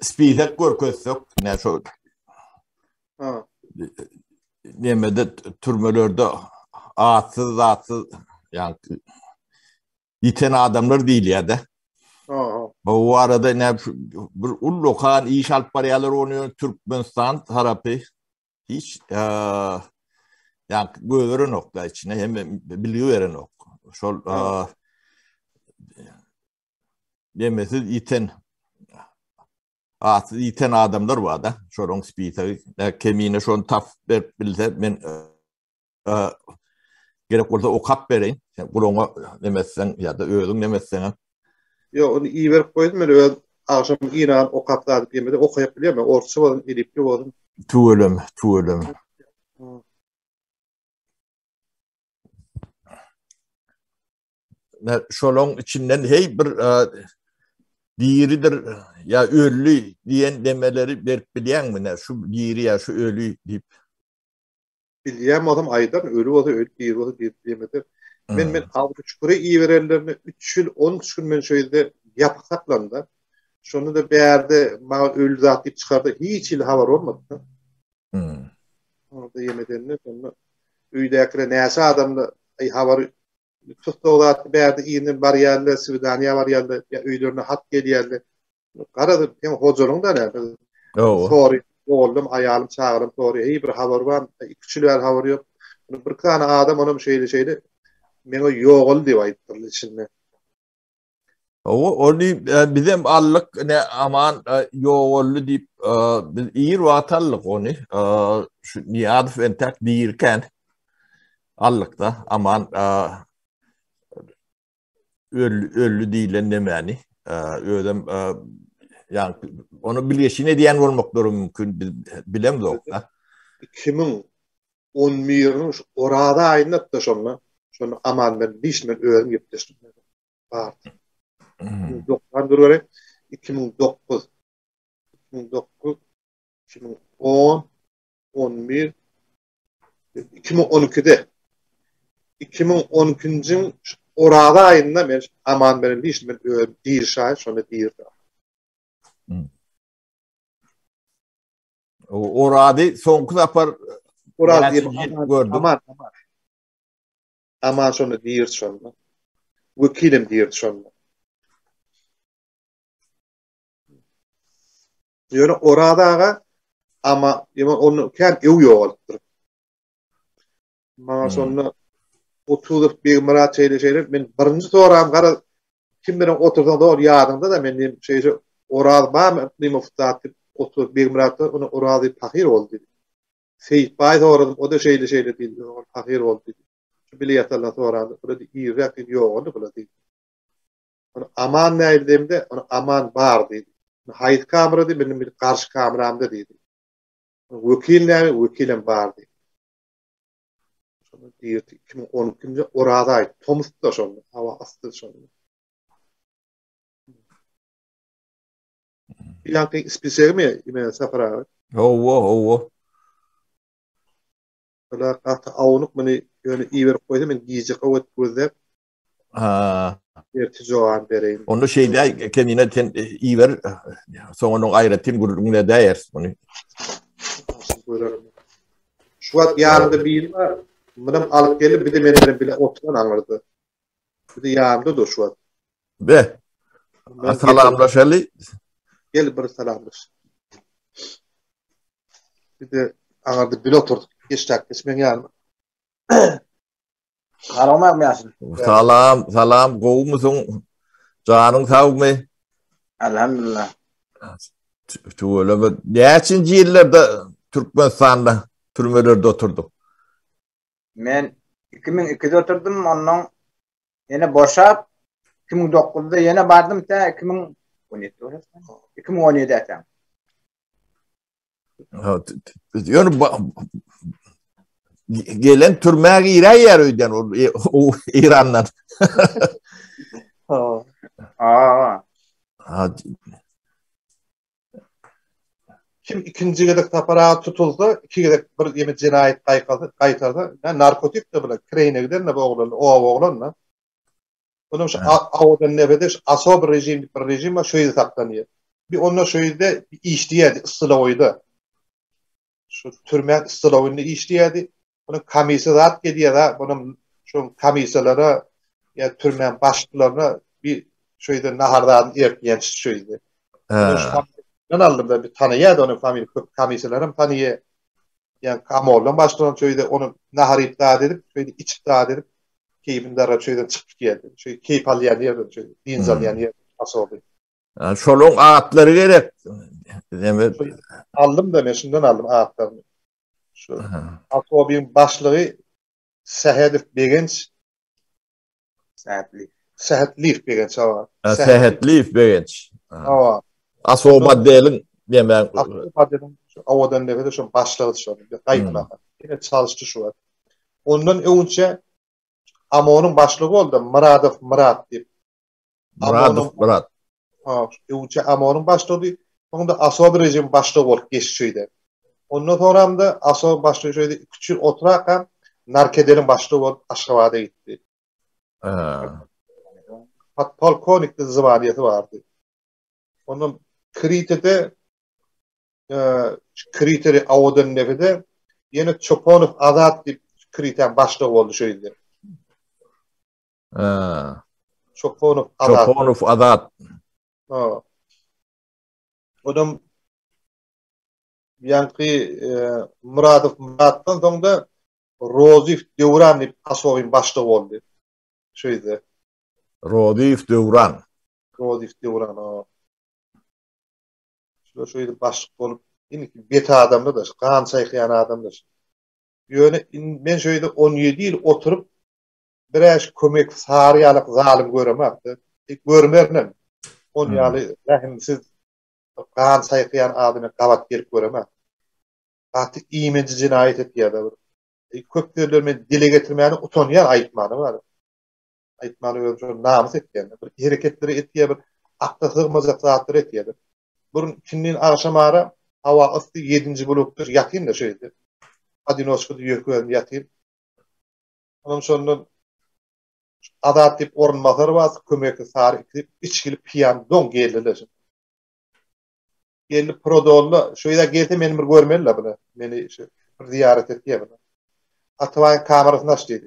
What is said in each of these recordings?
Spitek görkezsek ne şu Ha. nemede türmelerde atsız yani yiten adamlar değil ya da. Ha. Bu arada ne bir ullokan iş alp parayalar oynuyor Türkmenistan tarafı hiç yani böyle nokta içine hem biliyor nokta. Şol demesi yiten yiten adamlar var da. Şolong spitek kemiğine şon taf bilse ben gerek olsa o kap vereyim. Sen kulağına demezsen ya da öğün demezsen. Yo onu iyi verip koydum öyle akşam İran o kapta yemedi okuyup biliyor mu? Orçu olun, İlipli olun. Tuğulum. Şolong içinden hey bir diridir ya ölü diyen demeleri berip bilen mi ne? Şu diri ya şu ölü deyip. Biliyem adam aydan ölü oldu ölü değil oldu diyemedi. Ben avcı çukuru iyi verenlerine 3 yıl 10 gün ben şöyle yapaklandı. Şunu da bir yerde mal ölü zat deyip çıkardı. Hiç ilha var olmadı. Orada yemediğinde sonra üydekine neyse adamla havarı tuttu olat bir yerde iyinin var yerle Svidaniya var yerle ya üylerine hat geliyorlar. Karadı hem hocanın da ne? Sorry oğlum ayağım çağırım sorry. İyi bir havar var. Küçüler havar yok. Bir tane adam onun şeyle meni yoğul diye ayttılar içinde. O bizim allık ne aman yoğullu deyip biz iyi vatallık onu şu niyadif entek değirken allıkta aman ölü değilen demeni ödem yani onu bileşine diyen olmak mümkün bilem de yok. 2011'in orada ayında da şonu aman ben dişmen öğren gittim. Var. 2009 2009 2010 11 2012'de 2012'nin orada ayında ben aman ben dişmen öğren değil şahit şonu değil. Orada son kızapar orada aman şonu değil şonu. Vekilim değil şonu. Yani orada ama onu kendi ev yoğalttır. Ama sonra oturup bir merak şeyler ben birinci soram kara kim bilen oturdan doğru yadımda da benim şeyce orada mı bir muftat oturup bir merak onu orada tahir oldu. Seyit bay doğradım o da şeyle değil tahir oldu. Biliyat Allah doğradı. Burada iyi rakip yok oldu burada değil. Onu aman neydiğimde onu aman var dedi. Hayat kamera değil benim bir karşı kameramda dedi. Vekilim vardı. Sonra diyor 2012'de oradaydı. Thomas'ta sonra hava astı sonra. Bir yankı ispişer mi? İmen safara. O. Böyle kahta avunuk beni yani iyi verip koydu. Ben giyecek avet gözler. Tijoğan vereyim. Onu şeyde kendine iyi ver. Sonra onun ayrıtın gururuna değer. Şu an yarında bir yıl var. Bundan alıp gelip bir de benim bile oturan anlardı. Bir de yarında da şu an. Be. Salamlaşalı. Gel bir salamlaş. Bir de anlardı bile oturduk. Geçmen yarın. Karamam mı Yasin? Salam. Kovur musun? Canın sağ mı? Elhamdülillah. Tuğla. Geçinci yıllarda Türkmenistan'da türmelerde oturdum. Men 2002'de oturdum ondan yine boşap 2009'da yine bardım ta 2017 orası. 2017 etem. Yani gelen türmeye girer yer öden o İran'dan. Kim ikinci gedek tapara tutuldu, iki gedek bir yemek cinayet kaytardı. Yani narkotik de bile kreyine gider ne bu oğlan, o oğlanla. Bunun şu avadan ne bedeş, asob rejim var, şöyle saklanıyor. bir onunla şöyle bir iş diyedi, ıstılavıydı. Şu türmen ıstılavını iş diyedi. Bunun kamisi rahat geliyor da, bunun şu kamisalara, ya türmen başlıklarına bir şöyle nahardan erkeyen şöyle. Bunun şu Ha. familyadan aldım da bir tanıyadı, onun kamisalarım tanıya. Yani kamuoğlu'ndan başlanan şöyle onu nahar iptal edip, şöyle iç iptal edip, keyfinden şöyle çıkıp geldi. Şöyle keyif alayan yer, şöyle dinz alayan yer nasıl oldu? Yani şolun ağıtları gerek. Demek. Şöyle aldım da, şundan aldım ağıtlarını. Şu Ha. Atobin başlığı Sehedif Begenç, Saatli. Sehetlif Begenç hava. Sehetlif Sehetli begenç. hava. Aso Onun maddelin demek. Atobin avadan nefede şu başlığı şu. Kayıtma. Yine çalıştı şu var. Ondan önce ama onun başlığı oldu. Murat deyip. Ama Muradov onun Murat. önce ama onun başlığı değil. Onda Aso rejim başlığı olup geçişiydi. Ondan sonra da Aso başlığı şöyle küçük oturakan Narkeder'in başlığı olup Aşkava'da gitti. Ha. Polkovnik'te zıvaniyeti vardı. Onun Krite'de Kriter'i Avod'un nefede yine Çoponov Azat deyip Kriter'in başlığı oldu şöyle. Ha. Çoponov Azat. Çoponov Adat. Ha. Onun yankı Murat'tan sonra da Rozif Devran deyip Asov'un başlığı oldu. Şöyle. Rodif Devran. Rozif Devran. Ha. Şöyle başlık olup yine beta adamda da kan sayıklayan adamda. Yöne ben şöyle 17 yıl oturup biraz kömek sariyalık zalim göremekti. İlk görmernem. 10 yılı rahimsiz kan sayıklayan adamı kavat gelip göremek. Artık iyimenci cinayet etti ya da. Köpkörlerime dile getirmeyeni utanıyan ayıpmanı var. Ayıpmanı öyle namus etti yani. Bir hareketleri etti ya, bir akla sığmayacak zatları etti ya da. Bunun ikinin akşam ara hava ısı 7. bloktur. Yatayım da şeydi. Adinosk'u yöküyorum yatayım. Ondan sonra adat tip orunmaları var. Kömekli sarı ikilip içkili piyan don geldiler. Geldi Prodol'la şöyle geldi benim bir görmeliler buna. Beni bir ziyaret etti ya buna. Atıvayın kamerasını açtıydı.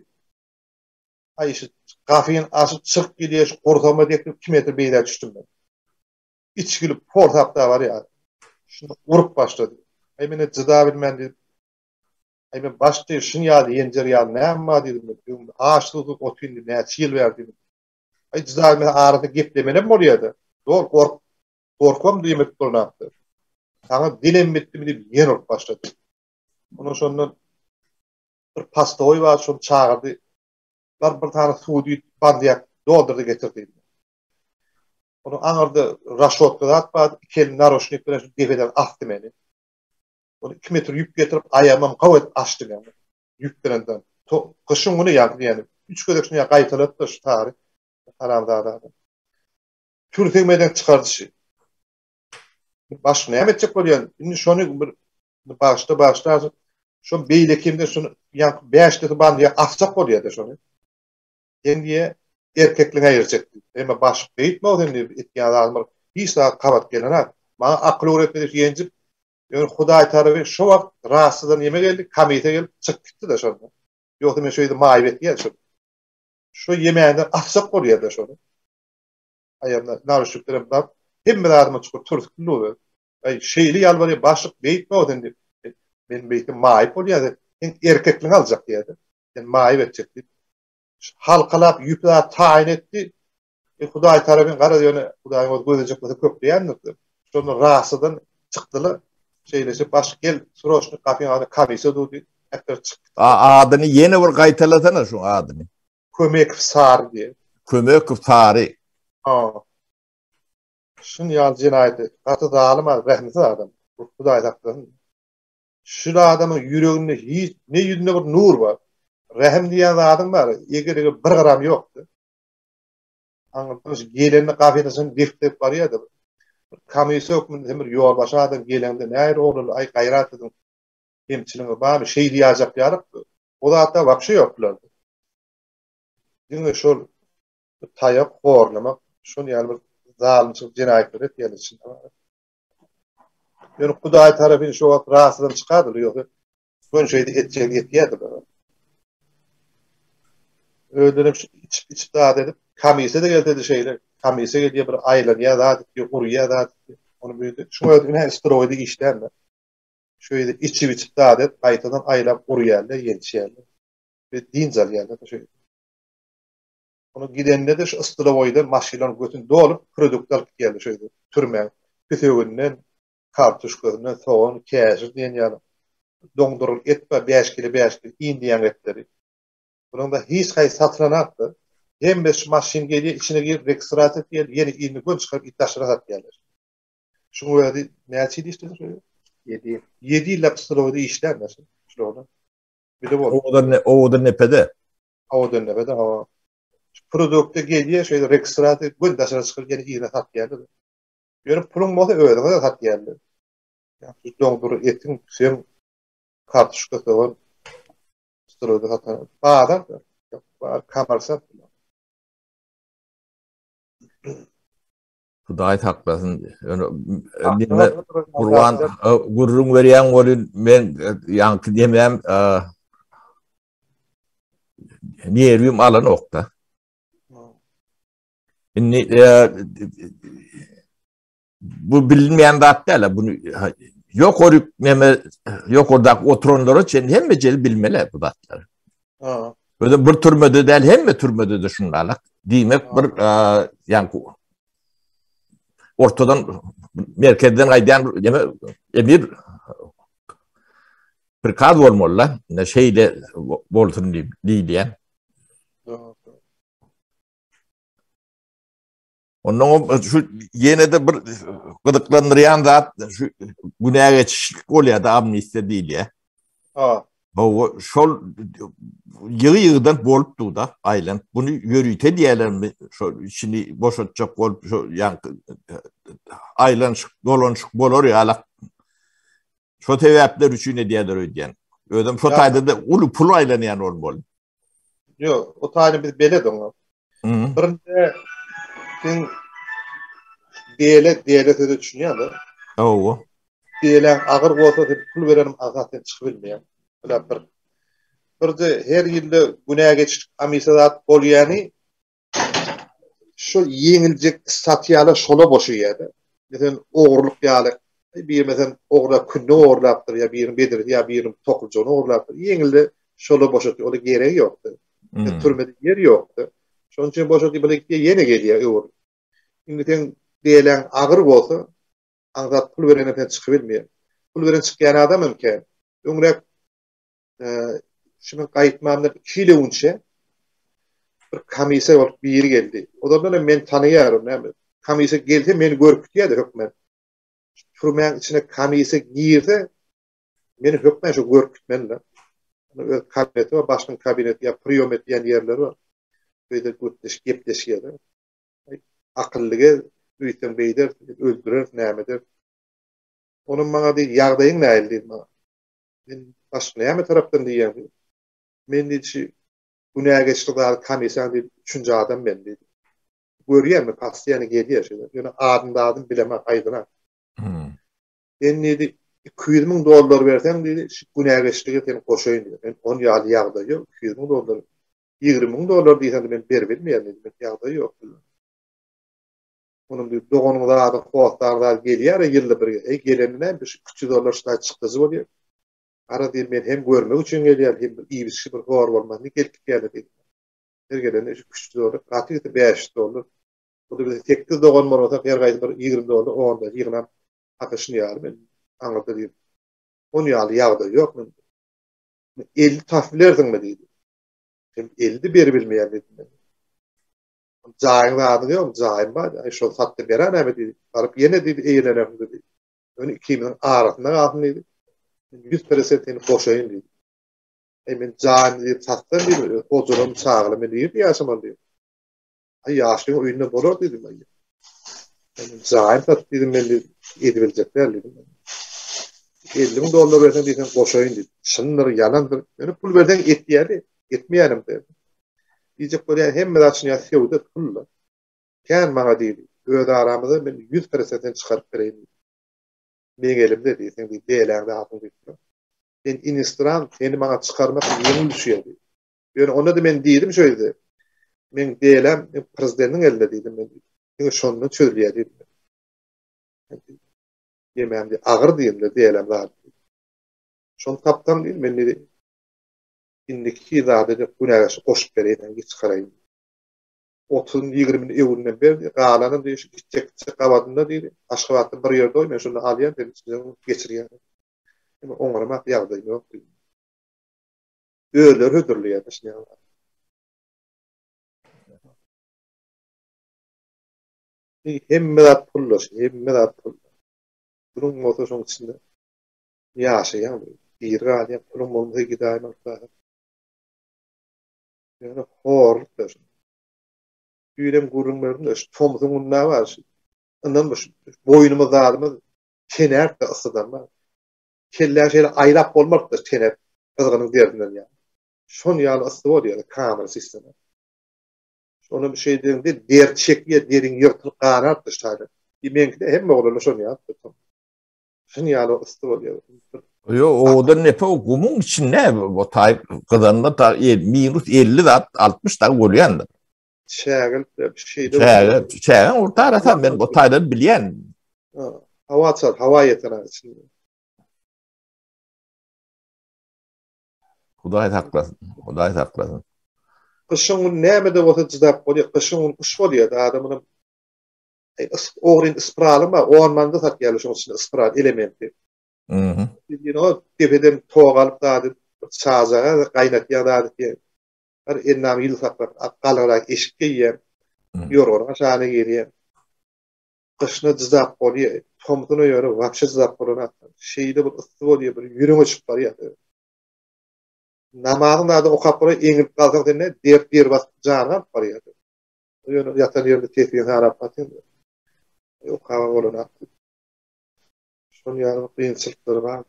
Ay işte kafein açıp çık gidiyor. Korkama diye 2 metre beyler düştüm ben. İçkili portapta var ya. Şunu vurup başladı. Ay beni cıda bilmem dedim. Ay ben başta şunu yağdı, yencer yağdı. Ne yapma dedim. Ağaçlık otuydu. Ne çiğil verdim. Ay cıda bilmem ağrıda geplemene mi oluyordu? Doğru korkmam demek duruna attı. Sana dilim bitti mi deyip yen olup başladı. Ondan sonra bir pasta oy var, şunu çağırdı. Bir tane suudi bandiyak doldurdu getirdi. Onu anırdı raşotka da atmadı. İki elin naroşnik böyle defeden attı beni. Onu 2 metre yük getirip ayağımdan kavet açtı yani. Yüklerenden. Kışın bunu yaktı yani. 3 gödek şunu kayıtladı şu tarih. Haramda. Türkmeden çıkardı şey. Baş ne yapacak böyle yani? Şimdi şunu başta şu beylekimde şunu yani 5 tane bandiyak atsak oluyor da şunu. Kendiye erkekliğine ayıracaktı. Ama baş beyitme o dendi etkiyen adamlar. Bir saat kavat gelen ha. Bana akıl öğretmedi yencip. Yani Huday tarafı şu vakt rahatsızdan yeme geldi. Kamite gelip çık gitti de şunu. Yoksa ben şöyle maibet diye şunu. Şu yemeğinden atsak oluyor da şunu. Ayağımda narışıklarım da. Hem bir adıma çıkıp turtuklu oluyor. Ay şeyli yalvarıyor. Başlık beyitme o dendi. Benim beytim maip oluyor. Yani erkekliğini alacak diye. Yani maip edecekti. Halkalap yüpler tayin etti. Huday tarafın kara yönü Huday'ın o gözecekleri köprüyendirdi. Sonra rahatsızdan çıktılar. Şeyleşip baş gel suroşnu kapıyı aldı kamisi durdu. Ekber çıktı. Adını yeni bir kaytalasana şu adını. Kömek sar diye. Kömek tarih. Ha. Şun yal cinayeti. Katı dağılım al rahmeti adam. Huday takdırın. Şu adamın yüreğinde hiç ne yüzünde bir nur var. Rahim diyen adam var. Eger bir gram yoktu. Anladınız gelenini kafiyesini diftep var ya da kamisi yok mu demir yol başa adam gelende ne ayrı olur ay gayrat edin hemçinin var bir şey diyecek yarıp o da hatta bak şey yoklar. Yine şu tayak horlamak şunu yani bir zalimçilik cinayetleri etkiler için. Yani Hudaý tarapyn şu wagt rahatsızdan çıkardı ýok. Ben şeyde etjek etýärdi bana. Öldürüp içip daha edip kamise de geldi şeyler. Kamise geliyor bir aylan ya da ya da onu büyüdü. Şu ödüne steroidi işlerler. Şöyle içip daha edip aytadan aylap uruyarlar, yetişerler. Ve dinzal yerler de şöyle. Onu gidenler de şu steroidi maşinler götün dolup produktlar geldi şöyle. Türmen, pütüğünden, kartuşklarından, soğan, keşir diyen yani. Dondurul et ve 5 kilo indiyan etleri. Bunun da hiç kay satılanardı. Hem de şu maşin geliyor, içine girip rekstrat et geliyor, yeni ilmi gün çıkarıp iddiaşlara sat gelir. Şunu öyle ne açıydı işte? 7 yıl steroidi işler nasıl? Şurada. Bir de bu. O da nepede. O dönemde de hava. Produkta geliyor, şöyle rekstrat et, gün iddiaşlara çıkarıp yeni ilmi sat gelir. Yani pulun modu öyle de sat gelir. Yani dondurul etin, sen kartuşkası var. Steroidi satan. Bağdan da. Kamarsa. Hudaý haklasyn. Dinle Kur'an gurrun berýän bolun men ýanky demem niýerim alan okda. Inni bu bilinmeýän zat däl, bunu yok orup neme yok ordak oturanlar için hemme jel bilmeli bu zatlar. Böyle bir türmede däl hemme türmede de şundalyk. Diýmek bir ýani ortadan merkezden gaýdan bir prikaz bolmaly, ne şeyle bolsun diýdiýen. Onun şu yine de bir gıdıklandıryan zat şu günah geçişlik oluyor da amnistiya değil ya. O şol yığıdan bolup da aylan. Bunu yürüte diyelim mi? Şu şimdi boşatacak bolup şu yani aylan dolanışık bolor ya alak. Şu tevaplar üçün ne diyedir ödeyen. Ödem şu tayda da ulu pulu aylanıyan olmalı. Yok o tane biz beled onu. Birinde sen diyelet de düşünýärdi. Oo. Diýelen agyr bolsa pul berenim azatdan çykyp bilmeýär. Öyle birde her ýylda günäge geçip amisat bolýany şu ýeňiljek satýalar şola boşaýardy. Mesela ogurlyk ýaly bir mesela ogurla künni ogurlapdyr ya birini bedir ya birini tokulcany ogurlapdyr. Ýeňilde şola boşatýar. Ola gerek ýokdy. Türmede yer ýokdy. Şoň üçin boşatyp bilekde ýene gelýär öwür. Indi sen diýelen agyr bolsa azat pul berenepden çykyp bilmeýär. Pul beren çykýan adam mümkin. Öňrek şunu gaýtmamda 2 ýyl önce bir kamise bolup bir ýeri geldi. Odan men tanyýarym, näme? Kamise geldi, meni görkütýärdi hökmen. Türmäň içine kamise girdi, meni hökmen şu görkütmenler. Kabineti var, başkan kabineti ya priyomet diýen ýerler var. Böyle gepleşýärler. Akyllyga üýten beýder, öldürer, nämedir. Onun maňa diýip ýagdaýyň näil diýdi maňa. Men başga näme tarapdan diýýär. Men diýdi günäge geçtikler kamisan diýip üçünji adam men diýdi. Görýärmi pasiýany gelýär şeýle. Ýöne adım bilemem aýdyna. Ben diýdi $200,000 bersem diýdi, günäge geçtikler seni goşaýyn diýdi. Men 10 ýaly ýagdaý ýok, $200,000. $20,000 diýsem men berbilmeýän diýdi. Ýagdaý ýok. Onun bir doğanımda adı kuatlardan gelýär ýylda bir. Gelenden bir $300 şuna çykdyzy bolýar. Ara diýip men hem görmek üçin gelýär, hem bir iýi bir howar bolmady gelip geldi. Her gelende $300, gaty $500. Bu da bir tekli doğan bolmasa her gaýdy bir $20, 10 yığınam akaşyny ýaly men aňlady diýip. 10 ýaly ýagdaý ýok men. 50 tahvillerdiňmi diýdi. Hem 50 berbilmeýär diýdi. Jaýyň adı ýok, jaýym bar. Şol satdy beren näme diýdi. Baryp ýene diýdi eýlenem diýdi. Öňe 2000 arasynda galyny diýdi. 100%'ini goşaýyn diýdi. Men jaýym diýip satdym diýdi. Hojulum çağıly men diýip ýaşaman diýdi. Ay ýaşlyň öýünde bolar diýdi men. Jaýym satdy diýdim men edibiljekler diýdim. $50,000 bersen diýsen goşaýyn diýdi. Şunlar ýalandyr. Meni pul berden etýärdi. Etmeýärim diýdi. Diyecek böyle hem medaçını yasıyordu pulla. Kän maňa diýdi. Öz aramyzda men 100%'den çykaryp bereyim. Men elimde diýsen bir beýlerde hakym diýip. Ben inistran seni bana çıkarmak yemin düşüyor diye. Yani ona da men diýdim şöyle. Men diýelem prezidentin elinde diýdim men. Şonu şonu çözülýär diýdim. Yemämdi agyr diýelem zat. Şonu tapdan diýdim men dedi. Indiki zady günäge goşup berýän hiç garaýyn. 30-20 eurundan berdi. Galanyn diýişi gitjek gawadynda diýdi. Aşgabatda bir ýerde men şonu alýan dedim size geçirýän. Ama oňarmak ýagdaý ýok. Öýler hödürlýär şeňe. Hemme zat pullar, hemme zat pullar. Bunun motor şoň içinde ýaşaýan bir galy pulun bolmasa gidaýmakda. Yani hordur. Yüylem gurunlarının öş tomuzun ne var? Ondan boynuma zarımız kener de ısıdan var. Keller şeyle ayrap olmaktır kener kızgının derdinden yani. Şon yani ısı var ya kamera sistemi. Ona bir şey dediğinde der çekliye derin yırtılıp kanarttır şöyle. Yemeğinde hem mi olur şon ya? Şon yani ısı var ya. Yo o da nepe o gumun için ne o tay kızanında ta minus 50 da 60 da oluyor. Şägil bir şeyde. Şägil orta arasam ben o tayları bilýän. Hava açar, hava yeter içinde. Hudaý haklasın. Hudaý haklasın. Kışın näme de bolsa jydap bolýar, kışın kuş bolýar da adamyň oğrin ispraly ma, ormanda tat gelýär şoň içinde ispral elementi. Tepeden toğ alıp da çazaga gaýnatýar da her ennam ýyl saklar akalarak eşikge ýem. Ýorgony aşağı gelýär. Kışna jydap bolýar, tomtuny ýöre wapşe jydap bolan. Şeýle bir ysy bolýar, bir ýüreğe çykyp barýar. Namagyna da okap bolar, eňip galsak dene dert bir bas jana barýar. Ýöne ýatan ýerde tepiň harap batýar. Okap bolan. Şonu ýaly kynçylyklary bar.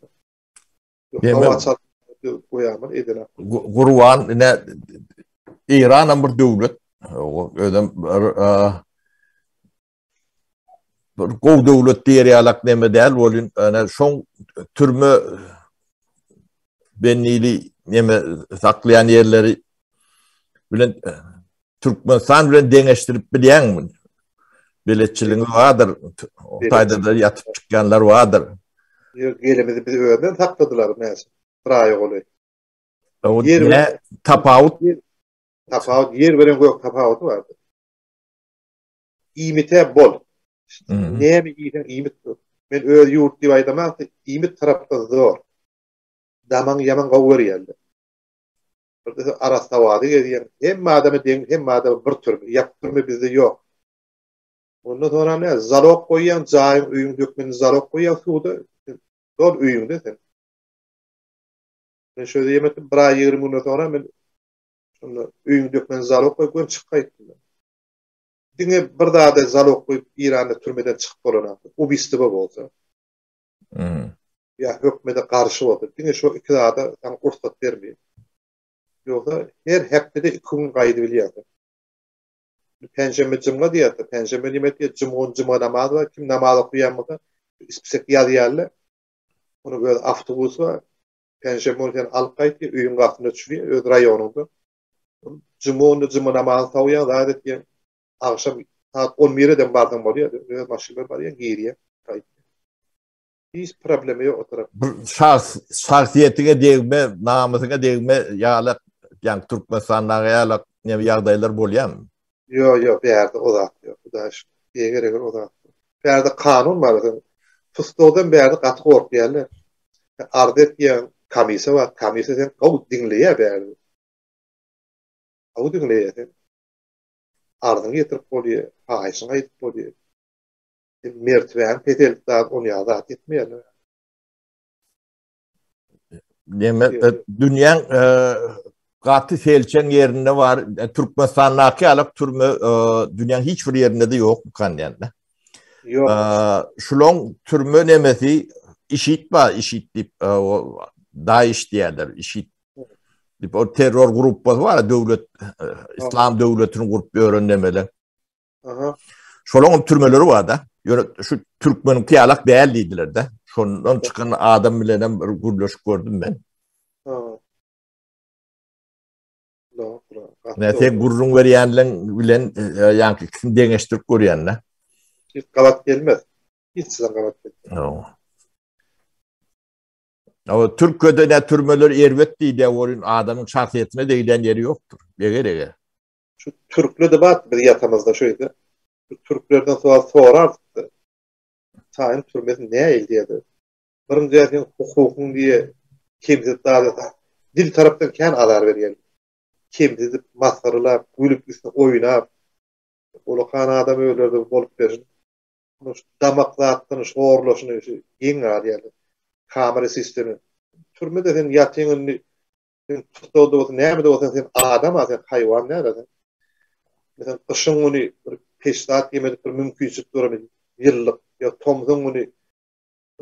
Hava çap goýamyr edene. Gurwan ne İran bir döwlet. Ödem bir gow döwlet diýerýärlik näme däl bolýan. Ana şoň türme benili näme saklayan ýerleri bilen Türkmenistan bilen deňeşdirip bilýänmi? Biletçiliği vardır. O tayda da yatıp çıkanlar vardır. Gelimizi biz öğrenden takladılar neyse. Raya oluyor. O ne? Tapavut? Tapavut. Yer veren yok tapavutu vardı. İmite bol. Neye mi iyiden imit yok. Ben öyle yurt diye aydamam ki imit tarafta zor. Daman yaman kavur yerli. Arasta vardı geliyen. Hem madem bir türlü. Yaptırma bizde yok. Ondan sonra ne? Zalok koyan, cahim üyün dökmeni zalok koyan suda. Zor üyünde sen. Ben şöyle yemedim. Bir ay 20 gün sonra ben üyün dökmeni zalok koyup çıkıp kayıttım. Dine bir daha da zalok koyup İran'da türmeden çıkıp olan. O bir istiba olsa. Ya hükmede karşı oldu. Dine şu iki daha da ruhsat vermeyin. Yoksa her hepte 2 gün kaydı biliyordu. Penjeme cımga diýär. Penjeme nimet diýär? Cuma namaz var. Kim namaz okuýanmasa ispesek ýaly. Onu böyle avtobus var. Penjeme bolýan alyp gaýtdy, üýüň gatyna düşýär, öz raýonunda. Cuma namaz taýýar, adat diýär. Akşam saat 11-den bardan bolýar. Maşyna bar ýa geriye. Hiç problemi ýok o tarap. Şahsiýetine degme, namasyna degme ýaly, ýani Türkmenistandagy ýaly ýagdaýlar bolýarmy? Yok, bir yerde o da yok. Bu da şu gerek o da. Bir yerde kanun var. Fıstoğdan bir yerde katı korkuyorlar. Ardet diyen kamise var. Kamise sen kavu dinleye bir yerde. Kavu dinleye sen. Ardını getirip oluyor. Haysına gidip oluyor. Mertven, petelik daha onu yadat etmeyelim. Dünyanın katı selçen yerinde var. Türkmenistan'daki alıp türmü dünyanın hiçbir yerinde de yok bu kandiyanda. Yok. Şulon türmü nemesi IŞİD var. IŞİD deyip DAEŞ diyorlar. IŞİD deyip o terör grubu var. Devlet, İslam devletinin grubu öğrenmeli. Şulon türmeleri var da. Şu Türkmen'in kıyalak değerliydiler de. Şondan çıkan adam bilen bir gürleşik gördüm ben. Ha. No, Ne sen gurrun veriyenle bilen yani kim deneştirip görüyenle. hiç kavat gelmez. Hiç sizden kavat gelmez. Ama Türkiye'de ne türmeler ervet değil de onun adamın şahsiyetine değilen yeri yoktur. Ege. Şu Türklü de bat bir yatamızda şöyle. Şu Türklerden sonra artık da tayin türmesi ne elde eder? Birinci zaten hukukun diye kimse daha dil taraftan kendi alar veriyor. Kimse masarlar, gülüp üstüne oynar. Ulukan adam öylerde bolup verin. Damakla attığını, şoğurlaşını yiyin yani. Kamera sistemi. Türmede sen yatığın tutuyordu olsa, ne de olsa sen adam, sen hayvan ne aradan? Mesela kışın onu bir peştat yemedik bir mümkünsüz duramıyor. Yıllık ya tomzun onu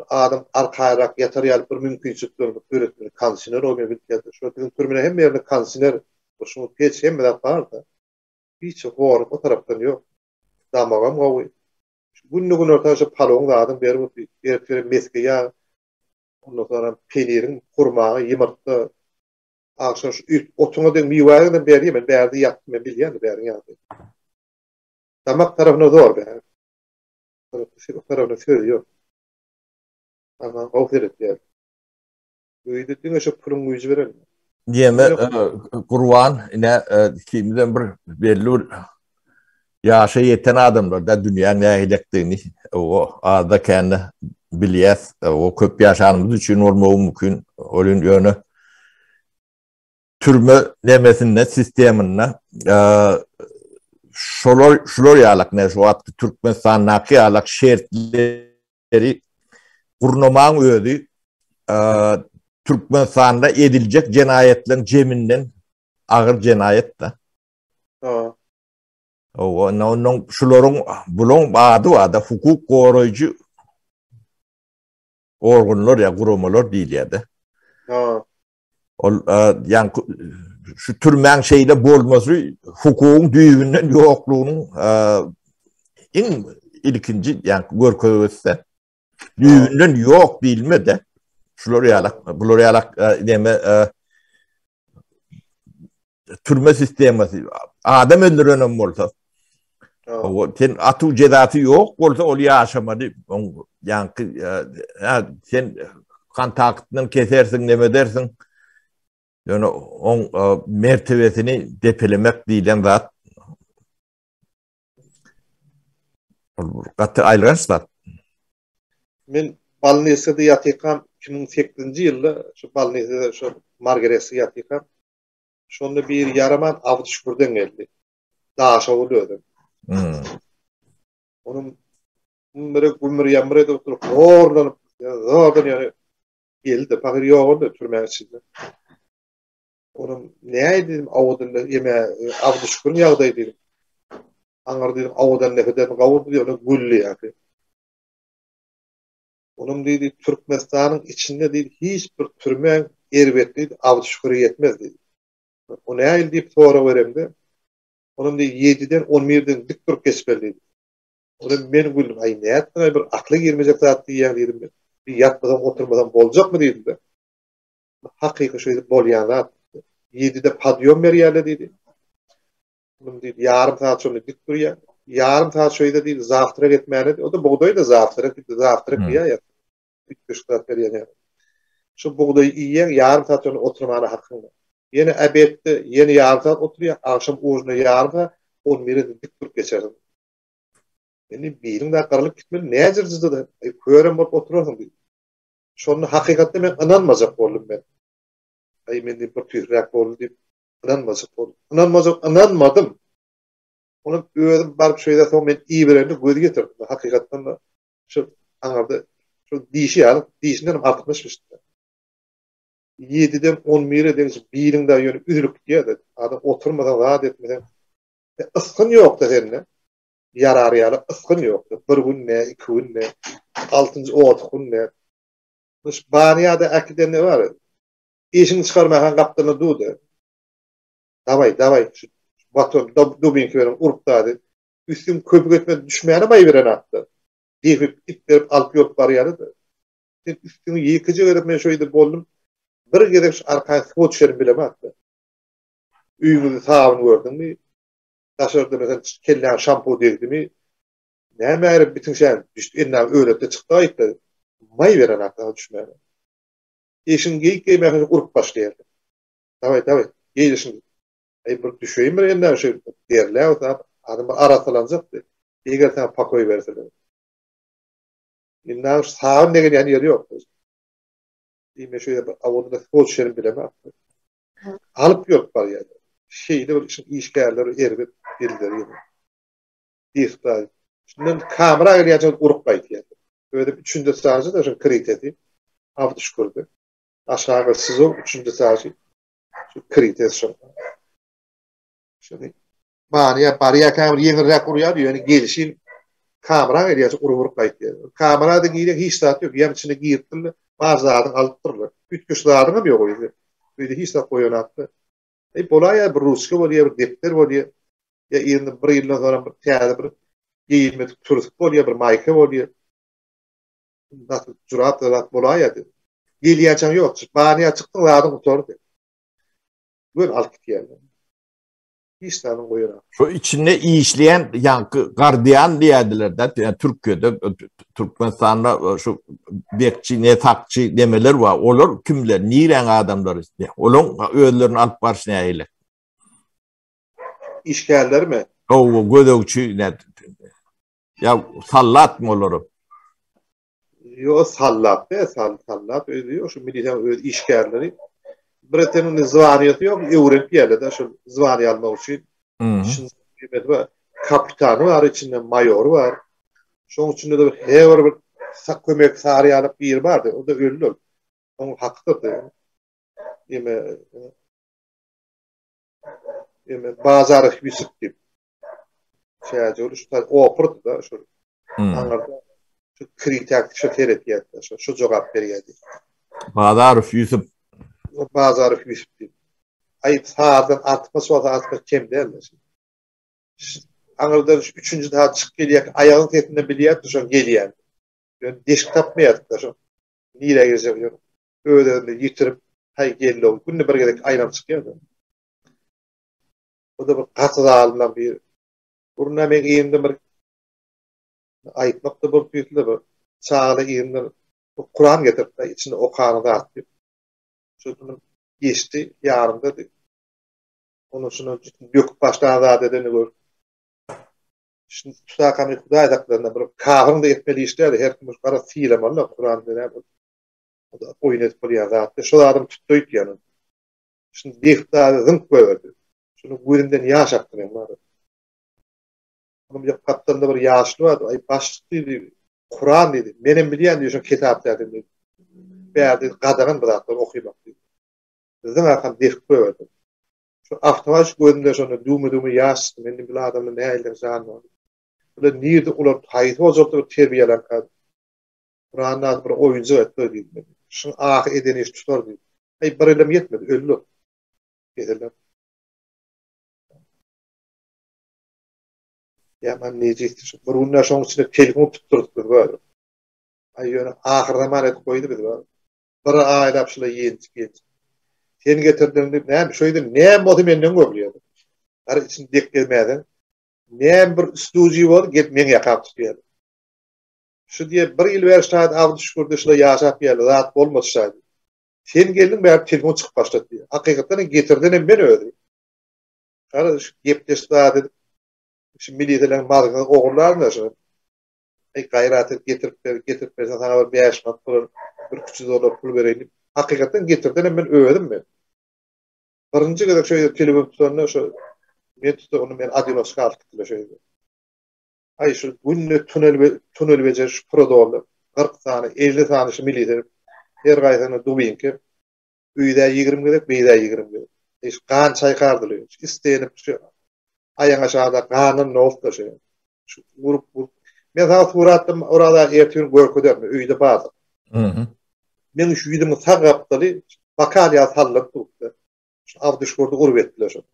adam arkayarak yatar yalıp bir mümkünsüz duramıyor. Öğretmeni kansiner olmuyor bilgiler. Şu bizim türmüne hem yerine kansiner şunu peş hem de var da hiç hor o taraftan yok. Damagam gawy. Günlük ortaşa palon da adam beri bu bir meske ya ondan sonra penirin kurmağı yımırttı. Akşam şu otuna den miwarını beri yemen berdi yaptım ben bilýän berin ýa. Damak tarafına zor be. O tarafına söz yok. Ama o seret yani. Öýdüňe şu pulun güýji beren. Diyeme kurwan ine kimden bir belli yaşa yeten adamlar da dünýä nähilekdigini o ada kendi bilýäs. O köp yaşanymyz üçin olmagy mümkin. Olun ýöne türme nemesinde sisteminde şolor ýalak ne şu atky Türkmenistan naky ýalak şertleri gurnomaň öýdi Türkmenistan'da edilecek cinayetlerin ceminden ağır cinayet de. Ha. Onun şuların bulun adı hukuk koruyucu organlar ya kurumalar değil ya da. Ha. Yani şu türmen şeyle bolması hukukun düğünün yokluğunun en ilkinci yani görkövüsse düğünün yok değil mi de şular yalak deme türme sistemi adam öldürenen bolsa o sen atu cezası yok bolsa ol yaşamadı yani sen kan takıtını kesersin deme dersin yani on mertebesini depelemek diyen zat katı ayrılırsa Men Balnesya'da ýatykam 2008-nji ýylda şu Balnesya'da şu Margaret'si ýatykam. Şonda bir yaraman Abdüşkürden geldi. Daşa bolýardy. Onun bir gümür ýamry da oturup horlanyp zordan ýani geldi. Pahyr ýogurdy türme içinde. Onun näme dedim awdanda ýeme Abdüşkürň ýagdaý dedim. Aňar dedim awdan näheden gawurdy ýöne gülli ýaky. Onun dedi Türkmenistan'ın içinde dedi hiçbir türmen ervetli Abdüşkür'e yetmez dedi. O ne ayıl deyip sonra veremdi. Onun dedi 7'den 11'den dik Türk geçmeli. Onun ben güldüm. Ay ne yaptın? Bir aklı girmeyecek zat diyen dedim ben. Bir yatmadan oturmadan bolacak mı dedim de. Hakiki şöyle bolyan zat. 7'de padyon veriyerle dedi. Onun dedi yarım saat sonra dik duruyor. Yarım saat şöyle değil zaftıra gitmeyene. O da buğdayı da zaftıra kıya ya. 3-5 saat yani. Şu buğdayı yiyen yarım saat sonra oturmana hakkında. Yeni ebette yeni yarım saat oturuyor. Akşam uğruna yarım saat 11'e dik durup geçerdim. Yani birin daha karalık gitmeli. Ne acırsızdı da? Köğren bolup oturursun dedi. Şonu hakikatte ben inanmazak oldum ben. Men bir tührek oldu deyip inanmazak oldum. İnanmadım. Onu öğrendim barıp şöyle sonra ben iyi birini göz getirdim. Hakikaten de şu anarda şu dişi alıp dişinden artmışmıştı. 7'den 11'e demiş birin daha yönü üzülüp gidiyordu. Adam oturmadan rahat etmeden ıskın yoktu seninle. Yarar yalı ıskın yoktu. Bir gün ne, 2 gün ne, 6. gün ne. Baniyada akiden ne var? İşini çıkarmayan kaptanı duydu. Davay. Baktım dubinki veren uruktadı. Üstüm köpük etmedi düşmeyene bay veren attı. Deyip ip verip alıp yok bariyarı da. Üstünü yıkıcı verip men şöyle boldum. Bir gerek arkaya fot şerim bileme attı. Üyümüzü sağını gördüm mi? Taşırdı mesela kelle şampu derdi mi? Ne meğer bütün şey düştü. Enna öğretti çıktı ayıttı. May veren aklına düşmeye. Eşin geyik giymeye urup başlayalım. Tabii. Geyişin. Bir düşeyim mi enna şey derler. Adam arasalanacak. Eğer sana pakoyu verseler. Enna sağın ne yani yeri yok. Diyme şöyle avoduna fot şerim bileme attı. Alıp yok var yani. Şeyde bir işgärleri erbet bildiler yani. Diýipdir. Şimdi kamera gelýär urup gaýtýar. Öyle üçüncü sahajy da şu kriteti. Hafta şükürdü. Aşağı sizo üçüncü sahajy. Şu kritet şu. Şimdi bariya kamera ýeňirräk urýar ýöne gelişin kamera gelýär urup gaýtýar. Kamerada giýle hiç zat ýok. Ýa içine giýipdir. Bazardan alyp durlar. Ütgüç zadyny ýok ýa-da. Böyle hiç zat goýanatdy. Bolaya bir ruska bolýar, bir depter bolýar. Ya ýerde bir ýyldan sonra bir täze bir giyinmedik turist bolýar, bir maýka bolýar. Nasıl jurat bolýar. Gelýärçän ýok. Bany açykdyň zadyny tutardy. Böyle alyp gitýär. Hiç zadyny goýarak. Şu içinde işleyen yankı gardiyan diýerdiler yani Türkiye'de Türkmenistan'da şu bekçi netakçı demeler var. Olur kimler niren adamlar işte. Olun öğlerini alıp barışına eyle. İşgärler mi? O gödökçü ne? Ya sallat mı olur? Yo sallat be sallat öýüyor şu militer işgärleri. Bretenin zwaryety ýok, Ewrop ýerlerde şu zwary almak üçin şunu var. Kapitany var, içinde mayor var. Şoň üçin de her bir kömek sary alyp bir bardy. O da öldü. Onuň hakdydy. Bazary Ýusuf diýip. Şäje şu operdy da şu. Anlarda şu kritik şu teret ýetdi. Şu jogap berýärdi. Bazary Ýusuf. Bazary Ýusuf diýip. Ayıp sağdan atması o da atması kim derler. Anadolu'da üçüncü daha çık geliyor. Ayağın tetinde biliyat düşün geliyor. Yani deşik tapmayat da şu. Niye geziyor? Öyle yitirip hay geliyor. Günde bir gerek ayran çıkıyor. O da bir katıda alınan bir. Buruna ben iyiyimde bir ayıtmakta bir büyüklü bir. Çağla iyiyimde Kur'an getirip de içinde o kanı da atıyor. Şunun geçti yarın dedi. Onun şunu döküp baştan da dediğini gör. Şimdi tutakamı Hudaý adaklarına bir kahırın da etmeli işler. Her kim kara fiilem Allah Kur'an denen. O da oyun etmeli ya zaten. Şu adam tuttu yani. Şimdi dehta zınk koyverdi. Şunu güründen yaş aktırayım var. Onun bir kaptanında bir yaşlı vardı. Ay başlıydı. Kur'an dedi. Benim bilen diyor şu kitap dedi. Berdi qadağın bıraktı okuymak dedi. Bizim arkam dehta koyverdi. Şu avtomatik gözünde şunu dumu yaşlı. Benim bir adamın ne aylar zanlı. Böyle niyeti ular hayatı olacakta bir terbiyeler kaldı. Kur'an'da bir oyuncu etti dedi. Şunu ah edeni iş tutar dedi. Ay bir eylem yetmedi. Öldü. Dediler. Ya ben neyecekti? Bir onun şunun içinde telefon tutturduk böyle. Ay yöne ahir emanet koydu dedi. Bir aile şöyle yendik. Sen getirdin dedi. Ne şöyle ne modu menden görüyordu. Her için dek gelmeden. Ne bir stüdyo var, git men yakap tutuyor. Şu diye bir yıl verşad avdı şükürde şöyle yaşap yerli, rahat olmasaydı. Sen geldin ben telefon çıkıp başladı diye. Hakikaten getirdin ben öyle. Kardeş, gepleşti dedi. Şimdi milliyetlerin mazgını oğullar da şu. Gayret getirip versen sana bir yaşmat bulur, bir $300 pul vereyim. Hakikaten getirdin ben öğredim ben. Birinci kadar şöyle telefon tutanlar şu. Ben tutu onu ben Adinos'a altıktı şöyle. Ay şu günlük tünel becer şu prodoğlu. 40 tane, 50 tane şu militer. Her gaysana dubin ki. Üyde 20 gerek, beyde 20 gerek. İş kan çaykardılıyor. İsteyenip şu ayağın aşağıda kanın ne oldu da şey. Şu vurup. Ben sana suratım orada ertiyorum görköder mi? Üyde bazı. Ben şu üydümü sağ kaptalı bakalya sallıp tuttu. Şu avdışkorda urbettiler şu.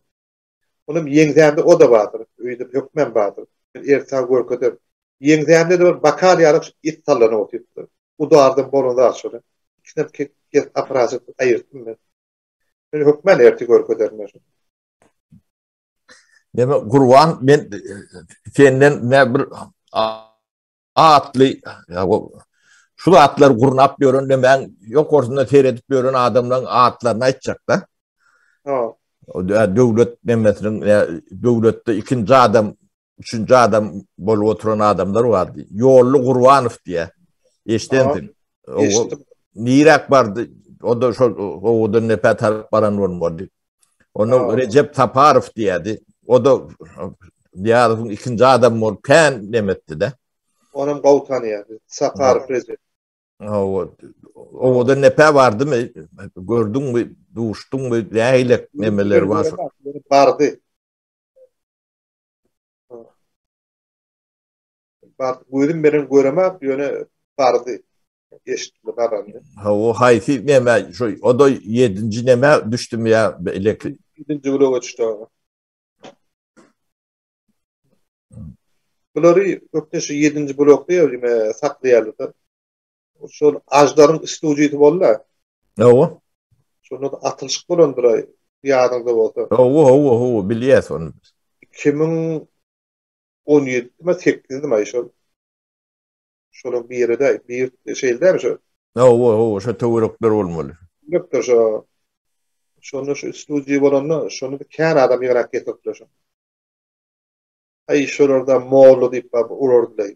Onun yeňzämde o da bardyr. Öýde hökmen bardyr. Ertan görköder. Yeňzämde de bir bakalyalyk it sallana otypdy. udardım bolunda şöyle. İkisine bir aparatı ayırttım ben. Ben hükmen erti görköderler. Deme Kurwan men senden ne bir atlı ya şu atlar gurnap diyorun ben yok orsunda seyredip diyorun adamların atlarını açacak da. Ha. O devlet demesinin devlette ikinci adam, üçüncü adam bol oturan adamlar vardı. Yollu Kurvanov diye. Eştendin. O Eşittim. Nirak vardı. O da o da nepe taraf baran olmadı. Onu Ha. Recep Taparov diyedi. O da ya ikinci adam ol pen demetti de. Onun gavtanı yani. Sakar Recep. O da nepe vardı mı? Gördün mü? Duştun mu? Neyle nemeler var. Bardı. Bardı. Gördüm benim göremem. Yöne bardı. Eşitli barandı. O hayfi neme. O da yedinci neme düştüm ya. Birinci bloğa çıktı ona. Bunları öpteşi 7. blokta ya saklayarlı da. Şol ajdarın üstü ucuydu bolla. O. Şonu da atılışık bolandıra yadında bolsa. O biliyes onu. 2017 mi 8 mi şol. Şolun bir yere de bir şeyler mi şol. Şu tavırıklar olmalı. Yoktur şu. Şonu şu üstü ucuyu bolanna şonu da kan adam yığınak getirdiler şu. Ay şolorda Moğollu deyip ururdular.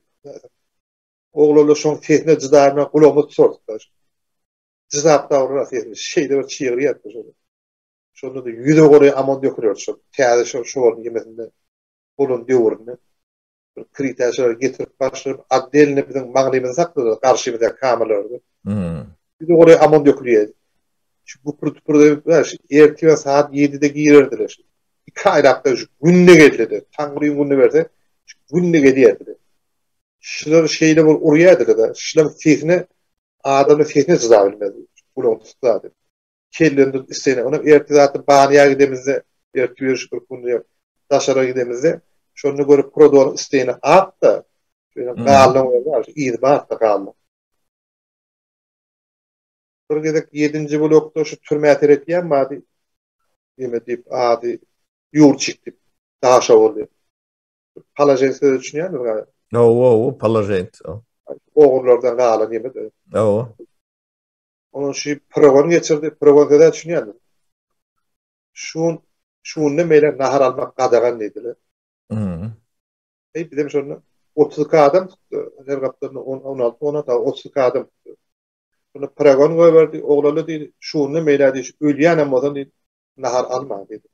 Oğlulu şon fitne cıdarına kulağımı sordular. Cızapta uğraşıyor. Şeyde bir çiğir yaptı şöyle. Şonu da yüze oraya aman dökülüyor şu. Tiyade şu olun yemesinde. Olun diyorunu. Kriterler getirip başlayıp addeline bizim mağlimizi sakladı. Karşımıza kamerlerdi. Yüze oraya aman dökülüyor. Şu bu burada ertiyor saat 7'de girirdiler. 2 ayrakta şu günde geldi. Tanrı'nın gününü verdi. Günde geldi. Şunlar şeyle oraya dedi. Şunlar fitne adamın fitne cızabilmedi. Bunu tuttu. Kellerin isteyene ona ertizatı bahaniye gidemizde ertiyor şükür bunu taşara gidemizde şunu görüp prodor isteyene at da gallım var iyi var da gallım. Burada 7. blokta şu türme teretiyen madi yemedip adi yurt çıktı. Daha şavoldu. Palajense düşünüyor musun? O palajent. Oğullardan gallım yemedi. O. Onun şu program geçirdi. Programda da düşünüyor musun? Şunun meyle nahar almak qadağan dediler. Bizim şunu 30 adam tuttu. Her kaptanı 16 ona da 30 adam tuttu. Bunu paragon verdi. Oğlalı değil. Şunun meyle değil. Ölüyen amadan değil. Nahar alma dedi.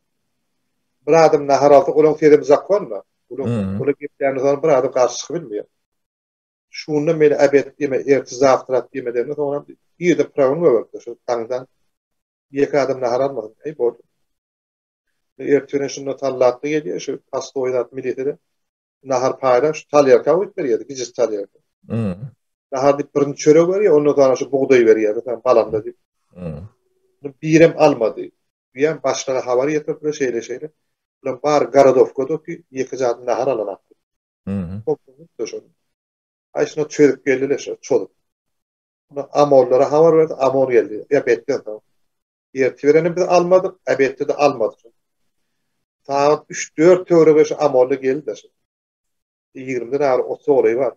Bir adam nahar aldı. Onun fiyatı zak var mı? Onu gittiğiniz zaman bir adam karşı bilmiyor. Şunun meyle ebed deme, ertiza aftırat deme derine sonra iyi de paragon verdi. Şu tanıdan iki adam nahar almadı. Ey bu ertene şunu tallattı geliyor. Şu hasta oynat millete nahar paylaş talyer kavut veriyordu. Gizis talyer. Nahar dip birinci çörek var ya onu da şu buğday veriyordu. Tam balanda dip. Birem almadı. Birem başlara havar yetirdi şeyle. Ulan bar Garadovko'da ki yıkıcı nahar alanak. Toplanıp da şunu. Ay şuna çörek geldiler şu çoluk. Buna amorlara havar verdi. Amor geldi. Ebetten tamam. Ertivereni biz almadık. Ebette de almadık. Saat 3-4 teori 5 amorlu geldi. 20'den ağır 30 olayı var.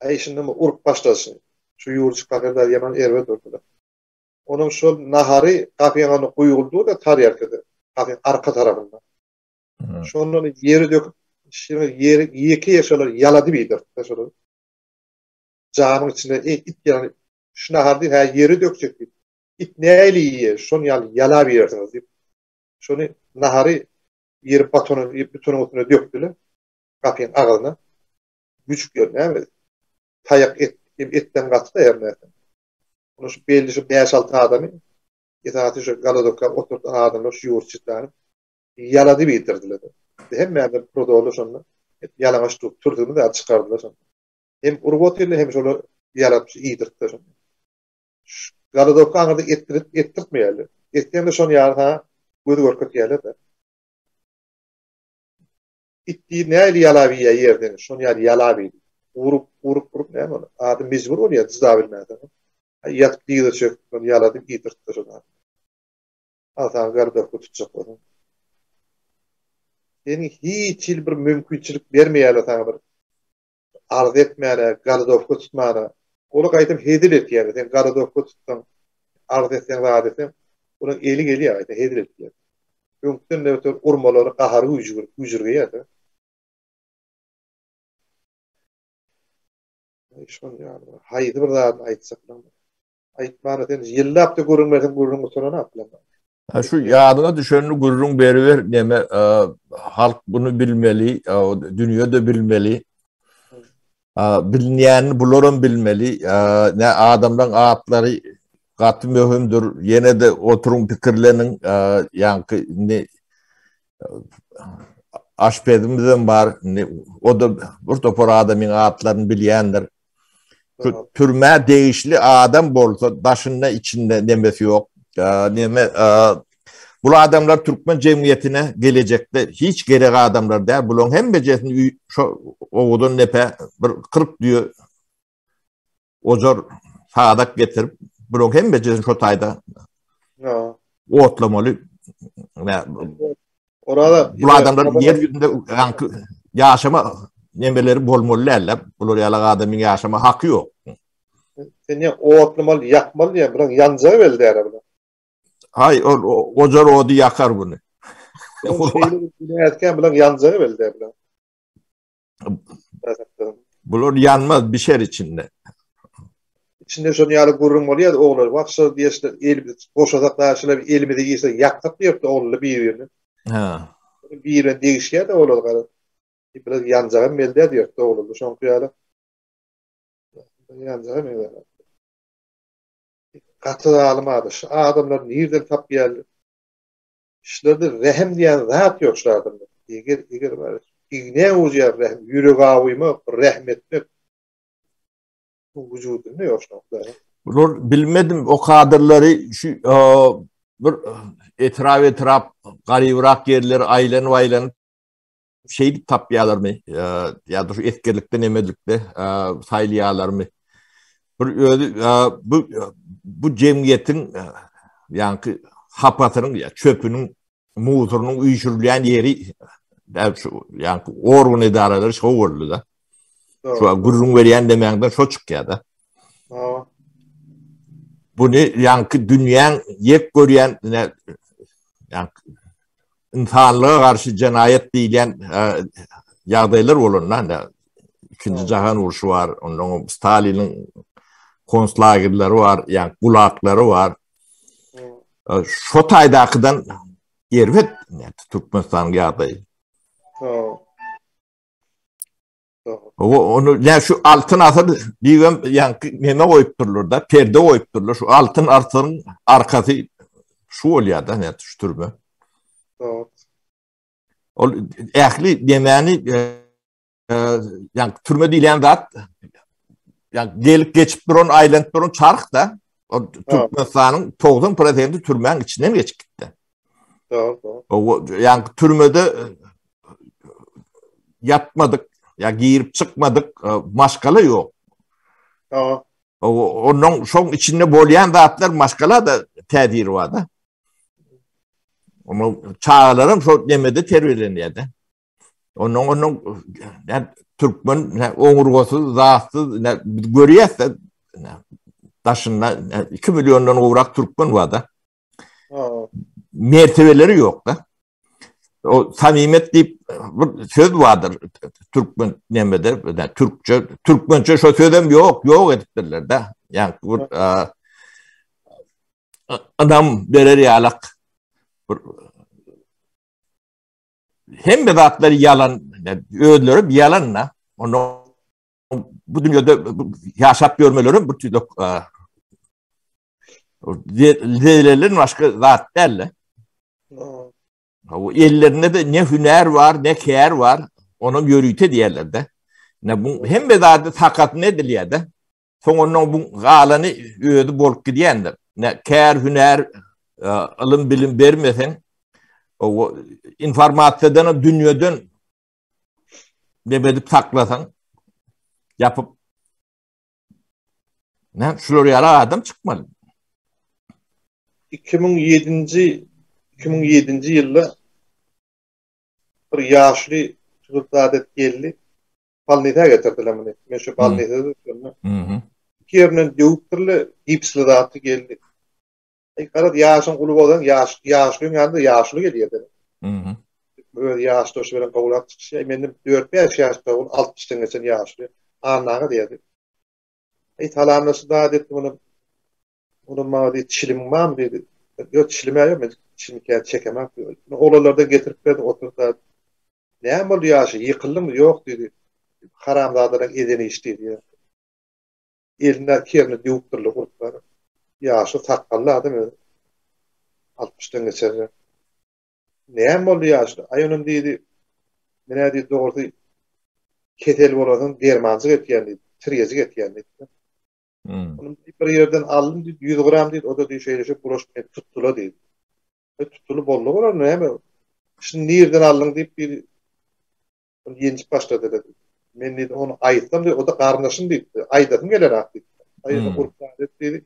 Ay şimdi mi urk başlasın. Şu yurcuk kakırlar yaman erve durdular. Onun şu naharı kapıyanı koyulduğu da tariherde. Kapıyan arka tarafında. Şunun yeri döküp şimdi yeri 2 yaşalar yaladı bir de. Camın içinde it yani şu nahar değil, yeri dökecek. İt neyle yiyor? Şunu yala bir yersiniz deyip. Şunu naharı yeri batonu, betonun üstüne döktüler. Kapıyan ağzına. Güç görünüyor. Evet. Tayak etten katı da yerine. Bunu şu belli şu 5-6 adamı itaati şu Galadok'a oturtan adamlar şu yoğurt çıtlarını yaladı bitirdiler. Hem ben prodolu şunu yalamaş tutturduğunu da çıkardılar. Hem Urgotil'le hem şunu yalatmış iyidirttiler. Galadok'a anırdı ettirtmeyelim. Ettiğinde şunu yarına gödü görkut yerler de. İttiği neyle yalabiye yerden şunu yalabiye. vurup ne var? Adı mecbur oluyor düzda bilmeden. Yatıp bir de çöktü, yaladım idirtti şuna. Atan garda tutacak onu. Yani hiç bir mümkünçülük vermeýär sana bir arz etmeýär, garadowka tutmaýar. Ola gaýdym hedil etýär. Sen garadowka tutsan, arz etsen adetem, ona eli gelýär aýda hedil etýär. Öňkden de öter urmalary gahary güjürge. Şol ýaly. Haýdy bir zat aýtsak, aýtmana sen ýyllap da görünmesen oturana aplan. Şu yadına düşeni gururun beriver deme halk bunu bilmeli, dünya da bilmeli. Bilmeyen buların bilmeli. Ne adamdan aatları katı mühimdir. Yine de oturun fikirlerinin yankı ne aşpedimizden var. O da burada por adamın aatlarını bilendir. Türme değişli adam bolsa daşında içinde demesi yok. Bu adamlar Türkmen cemiyetine gelecekte hiç gerek adamlar değil. Bunun hem becesini oğudun nepe bir 40 diyor ozor sağdak getirip bunun hem becesini şu tayda otlamalı. Orada Bu adamlar yeryüzünde yaşama nemeleri bolmalılarla. Bunlar yalak adamın yaşama hakkı yok. Sen ya otlamalı yakmalı ya bulan yancağı beldi arabada. Hayır, ozor odu yakar bunu. O şeyleri bilerken bulan yancağı beldi bulan. Bunlar yanmaz bir şey içinde. İçinde şonu ýaly gurrun bolýar, oğlar bakşa diýişler elimi boşadak daşyla bir elimi de giýse ýaktyp diýipdi oğlary bir-birini. Ha. Bir-birine degişýär de oğlar gara. Biraz yanjagym belde diýipdi oğlary şoňky ýaly. Yanjagym belde. Gaty almady. Adamlar nerden tap geldi? İşlerde rehem diýen zat ýok şu adamda. Eger bar. İgne ujýar rehem, ýüreg awymy, rahmetli. Bu vücudu ne yoşnaklar? Bunlar bilmedim o kadırları şu bir etraf garibrak yerleri ailen şeylik tapyalar mı ya da şu etkerlikte nemedikte sayliyalar mı bu cemiyetin yankı hapatının ya çöpünün muzurunun uyuşurlayan yeri yankı orgun idareleri şu oldu da. Şu gururun veriyen demeyenden şu çıkıyor da. Bunu yankı dünyanın yek görüyen yankı insanlığa karşı cinayet deyilen yağdaylar olur lan. İkinci Cahan Uruşu var. Onun Stalin'in konslagerleri var. Yani kulakları var. Şu taydakıdan yervet Türkmenistan'ın yağdayı. Onu yani şu altın asır diyem yani meme koyup durulur da perde koyup durulur. Şu altın asırın arkası şu oluyor da ne türbe. O ehli demeni yani türme diyen zat yani gelip geçip durun aylent durun çark da o Türkmenistan'ın 90% türmenin içinden geçip gitti. O yani türmede yatmadık ya giyirip çıkmadık maşkala yok. Onun son içinde bolyan zatlar maşkala da tedir var da. Onu çağlarım şu demede terörleniyordu. Onun yani Türkmen omurgosu zatsız görüyorsa taşında 2 milyondan uğrak Türkmen var da. Mertebeleri yok da. O samimet deyip bir söz vardır Türkmen nemede yani Türkmençe şu sözüm yok ettirler de yani adam verir yalak hem de zatları yalan yani öldürüp yalanla onu bu dünyada yaşap görmelerin bu türlü diğerlerin başka zat derler. O ellerinde de ne hüner var, ne kâr var, onun yörüte diyorlar da. Hem de zaten takat ne diliyor da. Sonra bu galanı ödü bolup gidiyendir. Ne kâr, hüner, alım bilim vermesen, o informasyondan, dünyadan ne bedip saklasan, yapıp ne şular yara adam çıkmalı. 2007 yılda bir yaşlı çocuklar geldi. Palnite getirdiler beni. Ben şu palnite sonra. İki yerine dövüktürle gipsli dağıtı geldi. Karat yaşın kulu olan yaşlının yanında yaşlı geliyordu. Böyle yaşlı olsa veren kavul attık şey. Benim 4-5 yaş kavul 60'tan geçen yaşlı. Anlağı diyordu. Talanlısı daha dedi bunu. Onun bana dedi çilim var mı dedi. Yok çilime yok. Ben çilimi kendi çekemem. Oralardan getirip verdim oturdu. Ne oldu yaşı? Yıkıldı mı? Yok dedi. Haramdağdan edeni işteydi ya. Eline yerini dövüktürle kurtları. Yaşı takkallı adam. 60'tan geçer. Ne oldu yaşı? Ayının dedi. Mene dedi doğrusu ketel boladın dermancı etken dedi. Triyeci etken dedi. Onun bir yerden aldım dedi. 100 gram dedi. O da dedi şeyleşip bulaşıp tuttula dedi. Tuttulu bollu var ne mi? Şimdi nereden aldın deyip bir yenci başladı dedi. Men dedi onu ayıttım dedi. O da karnaşın dedi. Aydadım gelir artık. Ayını kurtardı dedi.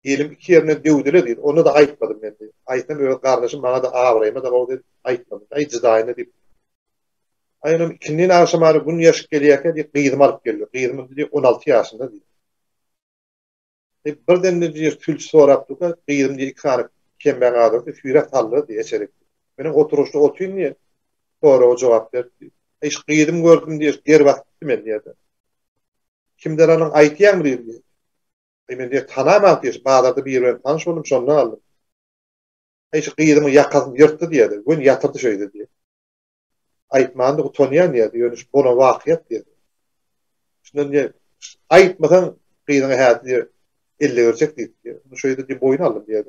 Elim iki yerine dövdüle dedi. Onu da ayıtmadım ben dedi. Ayıttım böyle karnaşım bana da ağrayma da o dedi. Ayıtmadım. Ayıcı da aynı dedi. Ayının ikinin akşamarı bunun yaşı geliyken diye kıydım alıp geliyor. Kıydım dedi 16 yaşında dedi. Birden de diye tül soraptı da kıydım diye iki tane kemben ağırdı. Füyret hallı diye içerik. Benim oturuşta oturayım diye. Sonra o cevap verdi. Hiç kıydım gördüm diye geri baktım ben diye. Kimden onun ayıtıyan mı diye. Ben diye tanamam diye. Bağlarda bir yerden tanış oldum sonuna aldım. Hiç kıydımı yakaladım yırttı diye. Gün yatırdı şöyle diye. Ayıtmandı utanıyan diye. Diyor, buna vakiyet diye. Şimdi diye ayıtmadan kıydığını hayat diye elle görecek diye. Şöyle diye boyun aldım diye.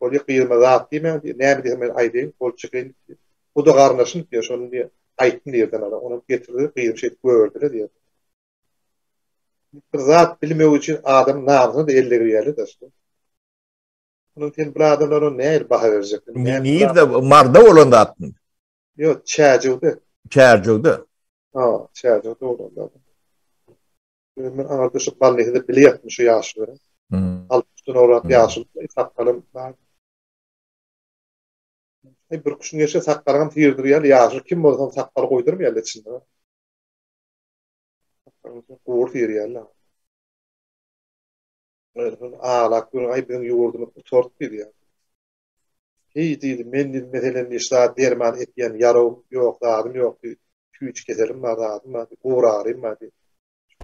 Böyle kıyılma rahat diyemem diye. Ne bileyim ben ayıdayım. Kol çıkayım diye. Bu da karnaşın diye. Şunu diye ayıttın diyerden adam. Onu getirdi. Kıyım şey gördüler diye. Zat bilmeği için adam namını da elle giriyordu da. Bunun için bu adamlar ne baha verecek? Niye de marda olan da attın? Yok, çağcıldı. Çağcıldı. Ha, çağcıldı olan. Ben arkadaşı ballihde bile yapmış yaşları. Altın orat yaşlı sakkalım var. Bir kuşun yaşa sakkalım tiyirdir ya yaşlı kim olsa sakkal koydurmuyor içinde. Uğur tiyir ya. Ağlak bir ay ben yoğurdunu tort bir ya. Hey dedi men meselen işte derman etken yarım yok adım yok. 2-3 keselim var adım var. Uğur ağrım var.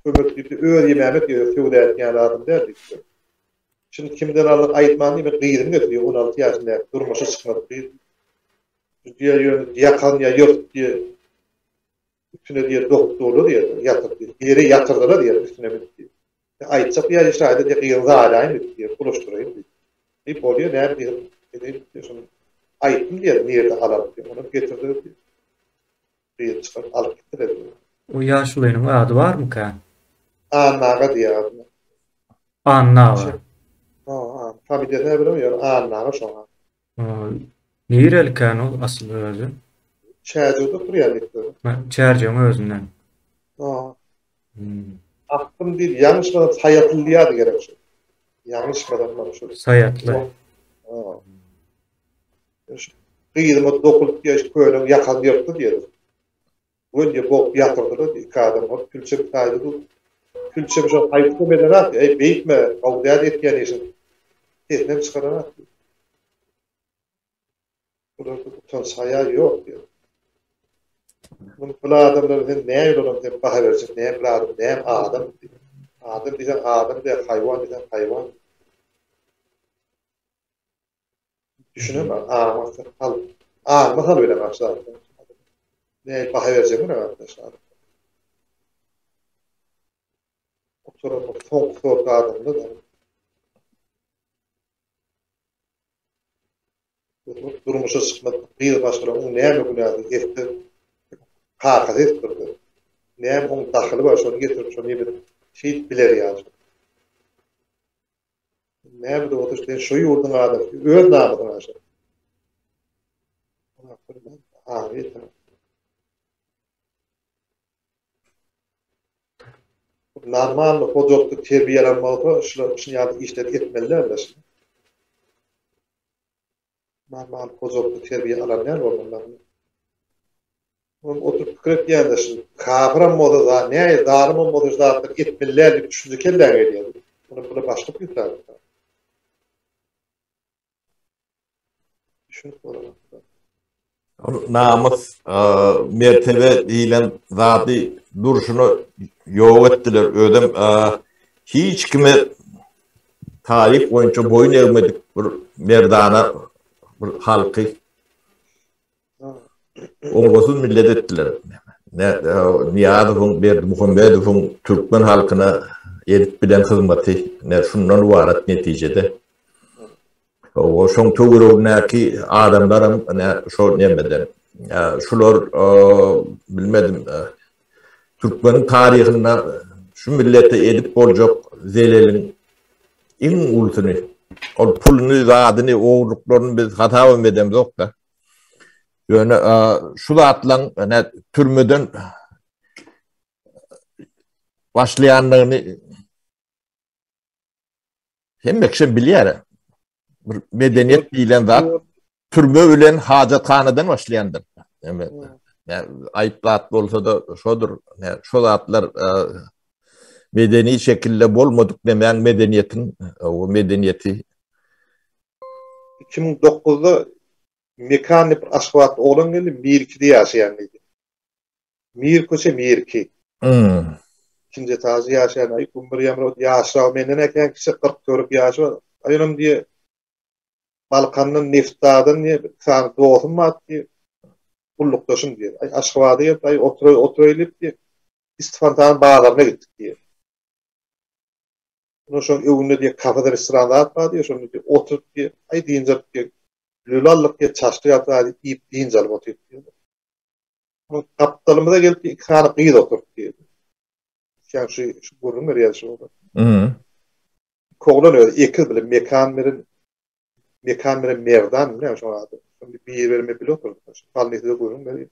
Ömür gibi öğür yemeğimi diyor. Söyle etken adım derdik. Şimdi kimden alır ayıtman diye kıyırım götürüyor 16 yaşında durmuşa çıkmadı diye yakan ya yurt diye üstüne diye doktorlu diye yatır diye yere yatırdılar diye üstüne diye ayıtsak bir yer işte ayda diye kıyırza alayım diye buluşturayım diye bir oluyor ne diye ayıttım diye nerede alalım diye onu getirdi diye çıkar alıp gitti diye. O yaşlının adı var mı kan? Annağa diye adı. Anna var. Tabii de ne bilmiyorum annağa sonra. Nereli kan o aslı özü? Çağcıda kuryalıktı. Çercan özünden. Aklım değil, yanlış mı sayatlıya da gerek. Yanlış mı da şu. Sayatlı. Kıyılma dokulup yaş koyalım yakan yaptı diyelim. Önce bok yatırdı iki adam var. Külçe kaydı. Külçe şu hayıflı medenat. Beyitme. Avdiyat etken için. Etnem çıkaranat. Burada tutan saya yok diyor. Bu adamların ne yolunu diye baha verecek. Ne adam, ne adam. Adam diyecek adam diye hayvan diyecek hayvan. Düşünün ben. Masal öyle başlar. Ne baha verecek mi arkadaşlar? Sonra son adamda da durmuşa çıkmadı. Bir başına onu ne mi günahı etti? Karkas ettirdi. Ne mi onun dahili var şunu getirip şunu bir şey bilir yazdı. Ne mi de otur şu yurdun adam. Öz namıdın aşağı. normal hocalykda terbiýelenmeli, şunu ýaly işleri etmeliler. Normal hocalykda terbiýe alanlar bolmaly. Oturup pikir etýände şu kafir moda da näme darym moda zatlar etmeliler diýip düşünje kelläň edýär. Bunu başlyk ýeter. Düşünüp bolar. Namus mertebe diýilen zaty duruşunu ýok etdiler. Ödem hiç kime tarih boýunça boyun eğmedik bir merdana bir halky orgosuz millet etdiler. Niýazowyň Berdimuhammedowyň Türkmen halkyna edip bilen hyzmaty şundan ibaret netijede. O şoň töweregindäki adamlarym şo nemeden şular bilmedim Türkmenin tarihinde şu millete edip boljak zelelin iň ultuny ol pulny zadyny oğurluklaryny biz hata edemiz ok da. Ýöne şu zatlaň türmeden başlayanlygyny hemme kişi bilýär. Bir medeniyet diýilen zat türme bilen hajathanadan başlayandyr. Yani ayıplat bolsa da şodur. Yani şu zatlar medeni şekilde bolmadyk demeýän medeniyetin o medeniyeti 2009'da mekanik bir aşgabat oğlan geldi, Mirki'de yaşayan idi. Mirkoçe Mirki. İkinci tazi yaşayan ayı, kumbir yamrot yaşav menden eken kişi 44 yaşı var. Ayınım diye Balkan'ın neftadın diye sana doğum mat diye kullukdaşın diye. Ay aşgabatı geldi, ay oturaylıp diye İstifantanın bağlarına gittik diye. Bunu şoň öwünde diye kafada restoranda atma diye şoň diye oturup diye ay diýinje diye lülallyk diye çaşdy ýatar diýip diýinje oturup diye. Bu kaptalymda gelip iki hany gyýda oturup diye. Şäň şu gurrun berýär şu. Koglan öyle iki bilen mekan bilen merdan bilen şoň ady. Bir berme bile oturup. Palnysda gurrun berýär.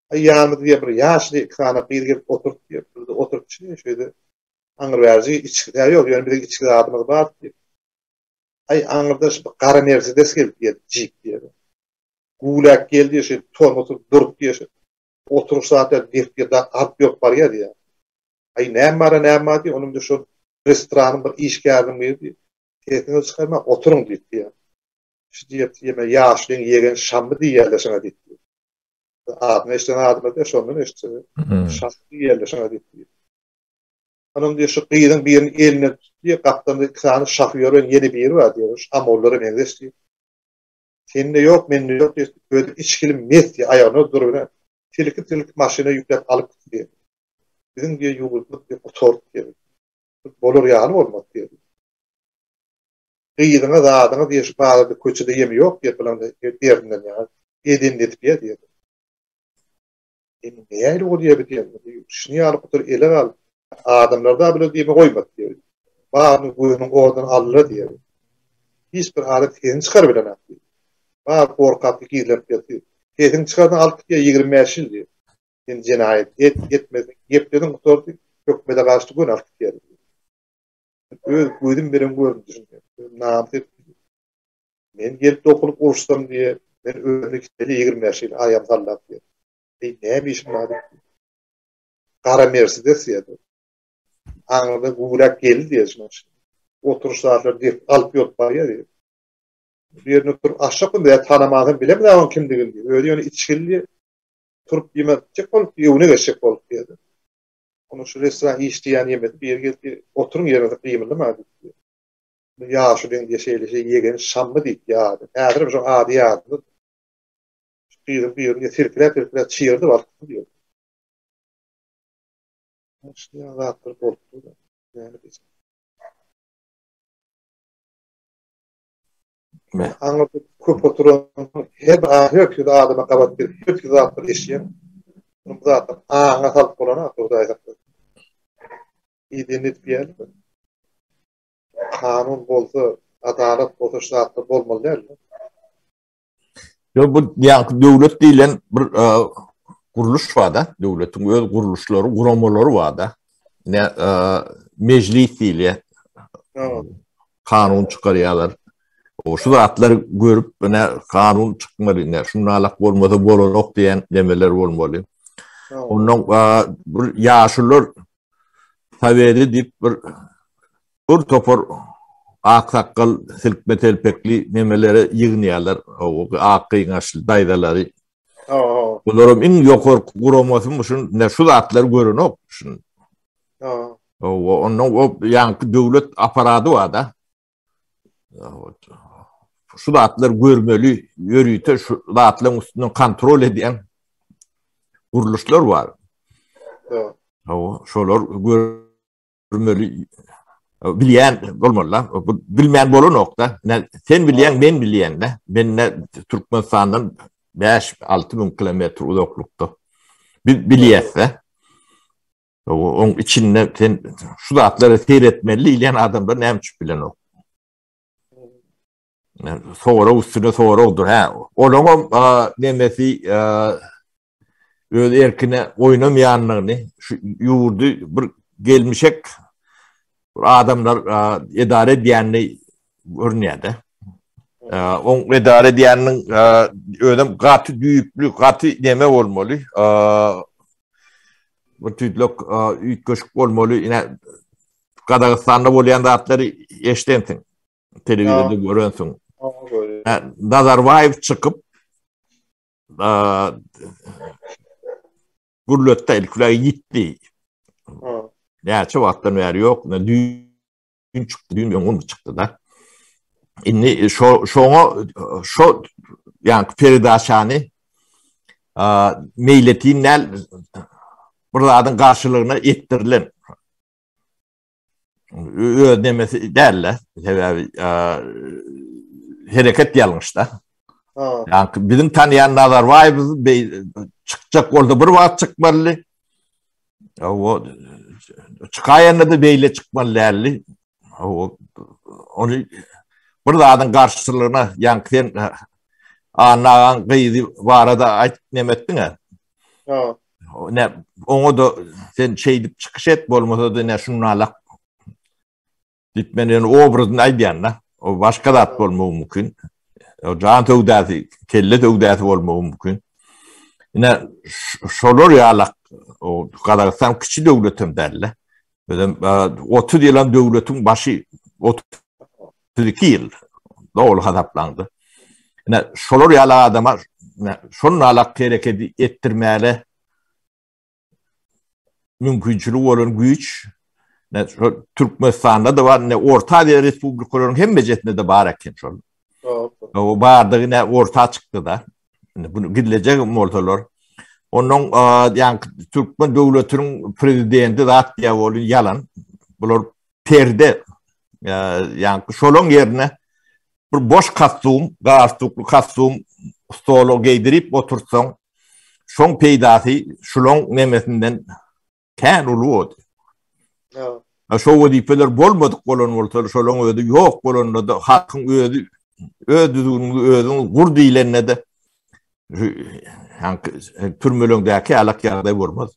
Ay ýamy diye bir ýaşly iki hany gyýda gelip oturup diye. Oturup şeýde Aňyr berji içkiler ýok, ýöne bir içki adamyz bar diýip. Ay aňyrda gara Mercedes geldi diýip, Jeep diýip. Gulak geldi şeýle tormotup durup diýip. Oturuş saatda diýip da alp ýok bar ýa. Ay näme diýip, onuň da şu restoranyň bir işgärdim diýip. Tetini çykarma oturuň diýip. Şu diýip ýeme ýaşlyň ýegen şammy diýerler şoňa diýip. Admy eşden admy da şondan eşdi. Şammy diýerler şoňa diýip. Hanım diyor şu kıyının birinin eline tutuyor, kaptanın kısağını şaförün yeni bir yeri var diyor. Amolları mevdes diyor. Seninle yok, menle yok diyor. Böyle içkili mes diye ayağına duruyor. Tilki maşına yüklep alıp gidiyor. Bizim diyor yuvulduk diyor, oturduk diyor. Bolur yağını olmaz diyor. Kıyına da adına diyor, şu bağlı köçede yemi yok diyor falan diğerinden ya. Edin edip ya diyor. Ne ayrı oluyor diyor. Şunu alıp otur, ele al. Adamlar da böyle diýme goýmak diýer. Bagyny goýunyň ordan alýar diýer. Hiç bir alet ýerini çykar bilen atdy. Bag korkak giyilip ýatyr. Ýerini çykardan alyp diýer 25 ýyl diýer. Sen jenaýet etmedin, geplerin oturdy, hökmede gaçdy gün alyp diýer. Öz goýdum beren göründü düşündi. Namyk men gelip okulyp urusdum diýe, men öňündeki 25 ýyl aýam sallap diýer. Näme işim bar? Gara Mercedes ýa-da. Aňyrda gulak geldi diýär. Oturuş saatlar diýip alyp ýok bar ýa. Bir ýerine turup aşağı bir tanamadym bilemdi o kimdigini diýip. Öýle ýöne içkili turup ýemekçek bolup ýöwüne geçek bolup diýdi. Onu şu restoran işleýän ýemek bir ýerge geldi. Oturuň ýerinde gyýmyldy mı diýdi. Ýa şu diýen şeýle ýegen şammy diýip ýa-da. Häzir şu ady ýa-da. Bir ýerine sirkilep çyýrdy bar diýdi. İşte rahatlar korktu da. Yani biz. Anlatıp köp oturan hep ahyok ki adama kabat bir hep ki rahatlar eşeyen. Bunu zaten anlatıp olana oradaydı. İyi dinlet bir yer. Kanun bolsa, adalet bolsa şartlar bolmalı der mi? Yo bu döwlet diýilen bir guruluş var da, döwletiň öz guruluşlary, guramaları var da. ne meclis ile kanun çıkarıyorlar. O şu zatları görüp ne kanun çıkmalı ne şunalak olmadı bolonok diyen demeler olmalı. Onun bir yaşlılar tavedi dip bir topor aksakal silkme telpekli nemelere yığınıyorlar. O akıyın aşıl daydaları. Bunların en yokor kuromasın ne şu zatlar görünok. Onun o yani devlet aparatı var da. Şu zatlar görmeli, yürüyte şu zatların üstünden kontrol eden kuruluşlar var. Şolar görmeli, bilyen olmalı. Bilmeyen bolu nokta. Sen bilyen, ben bilyen de. Ben ne Türkmenistan'dan 5-6 bin kilometre uzaklukta. Bilyetse. Onun içinde sen şu zatları seyretmeli ileyen adamlar ne hemçük bilen o. Sonra üstüne sonra odur. Onun demesi öyle erkine oynamayanlarını yurdu bir gelmişek adamlar idare diyenli örneğinde. On idare diyeninin öyle katı büyüklük, katı deme olmalı. Bu tüylük üç köşk olmalı. Yine Kazakistan'da olayan da atları eşlensin. Televizyonda görünsün. Nazarbayev çıkıp Gürlöt'te ilkülüğe gitti. Gerçi vaktan veri yok. Düğün çıktı. Düğün mu çıktı da. İnni şu yani Feridaşani meyletinler buradan karşılığına ettirilen ödemesi derler. Hareket yanlış da. Yani bizim tanıyan Nazarbayev çıkacak orada bir vaat çıkmalı. O çıkayanla da beyle çıkmalı. Onu buradan karşılığına yankıyan anağın kıydı var da ait nemettin ha. Onu da sen şeydip çıkış et bolmasa da ne şunu alak. Dipmenin obrazını aydiyanla. O başka da at bolma mümkün. O can tövdesi, kelle tövdesi olma mümkün. Yine şolor yalak o Kazakistan küçük devletim derler. 30 yılan devletin başı 32 yıl doğru hadaplandı. Yine şolor yalak adama şunun alak hareket ettirmeli mümkünçülüğü olan güç Türkmenistan'da da var. Orta Asya Respublikalarının hem becetinde de var ekin şol. O bardağı yine orta çıktı da. Bunu gidilecek ortalar. Onun yani Türkmen devletinin prezidenti zat diye olan yalan. Bunlar perde yani şolun yerine bir boş kastum, garstuklu kastum stolo giydirip otursan şon peydası şolun memesinden kan oluyordu. Şu vazifeler bolmadık olan ortalar şolun ödü yok olan da hakkın ödüğünü kurdu ilenine de yani türmölündeki alak yağda vurmaz.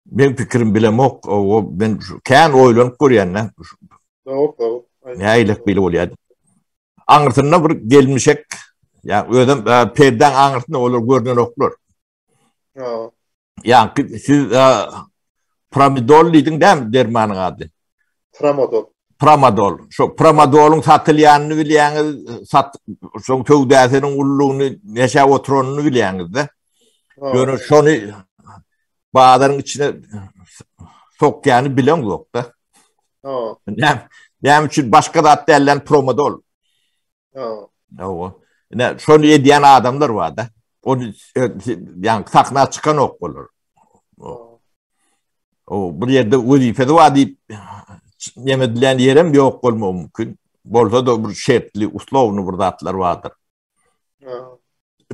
Ben fikrim bilem yok. Ben kan oylanıp koruyanlar. Ne aylık bile oluyor. Anırtına bir gelmişek yani ödüm perden anırtına olur görünen oklar. Yani siz Pramidol dedin değil mi dermanın adı? Pramadol. Şu Pramadol'un satılyanını biliyorsunuz, şu tövdesinin ulluğunu, neşe oturanını biliyorsunuz da. Yani şunu bağların içine sokyanı bilen yok da. Benim için başka da at derler Pramadol. Şunu ediyen adamlar var da. Onu yani sakna çıkan ok olur. O bir yerde vazifede var deyip yemedilen yerim yok olma mümkün. Bolsa da bir şertli, uslovlu burada atlar vardır.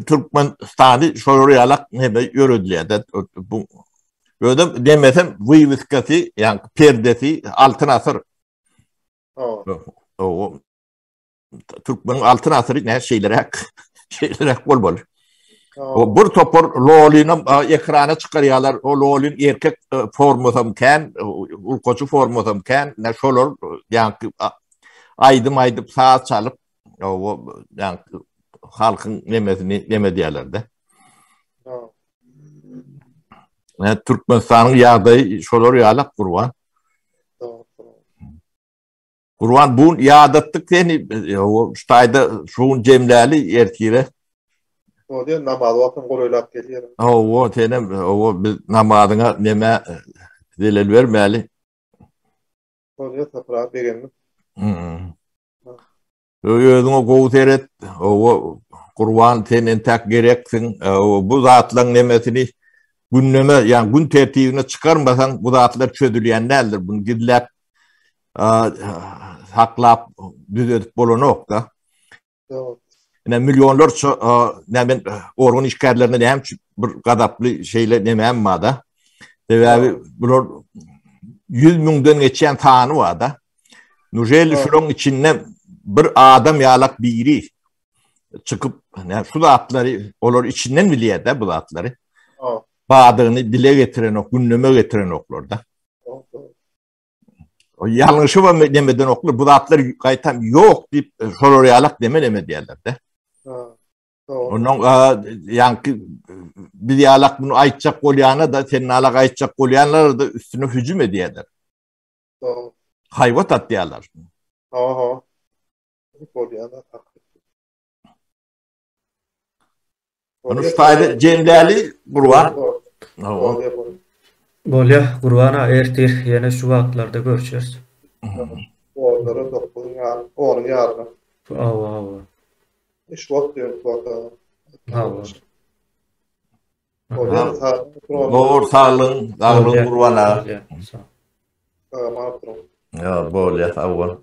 Türkmenistan'ı şoruyalak nebe yürüdüler de bu ödüm demesem vıyvıskası yani perdesi altın asır. O Türkmen'in altın asırı ne şeylere bol bol. O bir topor lolini ekrana çıkarıyorlar. O lolin erkek formatamken, ulkoçu formatamken ne şolor yani aydım saat çalıp o yani halkın neme diyorlardı. Yani Türkmenistan'ın yağdığı şolor yağlak kurban. Kurban bu yağdattık seni o ştayda şuun cemlali erkire. O diyor namaz vaktin koruylap geliyor. O tenem o biz namazına neme delil vermeli. O diyor tapırağı beğendim. Özüňe gowy teret, o Kurban senen tak gereksin. Bu zatlaryň nemesini günneme, yani gün tertibine çıkarmasan bu zatlar çödülýän däldir. Bunu gidilip haklap düzeltip bolanok da. Ine milyonlar nämen organ işgärlerine hem bir gadaply şeýle nemem da. Sebäbi bular 100 000'den geçen tany var da. Nujeli şunun içinde bir adam yalak biri çıkıp yani şu zatları olur içinden biliyor da bu zatları. Bağdığını dile getiren ok, gündeme getiren oklarda. O yanlışı var demeden oklar bu zatları kaytam yok deyip soror yalak deme diyorlar da. Onun yani bir yalak bunu aytacak olyana da senin alak aytacak olyanlar da üstüne hücum ediyorlar. Hayvat atıyorlar. Onu ştayda cemlali Kurban. Bolýa, Gurbana ertir ýene şu wagtlarda görüşýäs. Orada 9 ýar, 10 ýar. Awa. Iş wagt diyor wagta. Awa. Doğru sağlığın, Kurban'a. Tamam, Ya, bolýa, awa.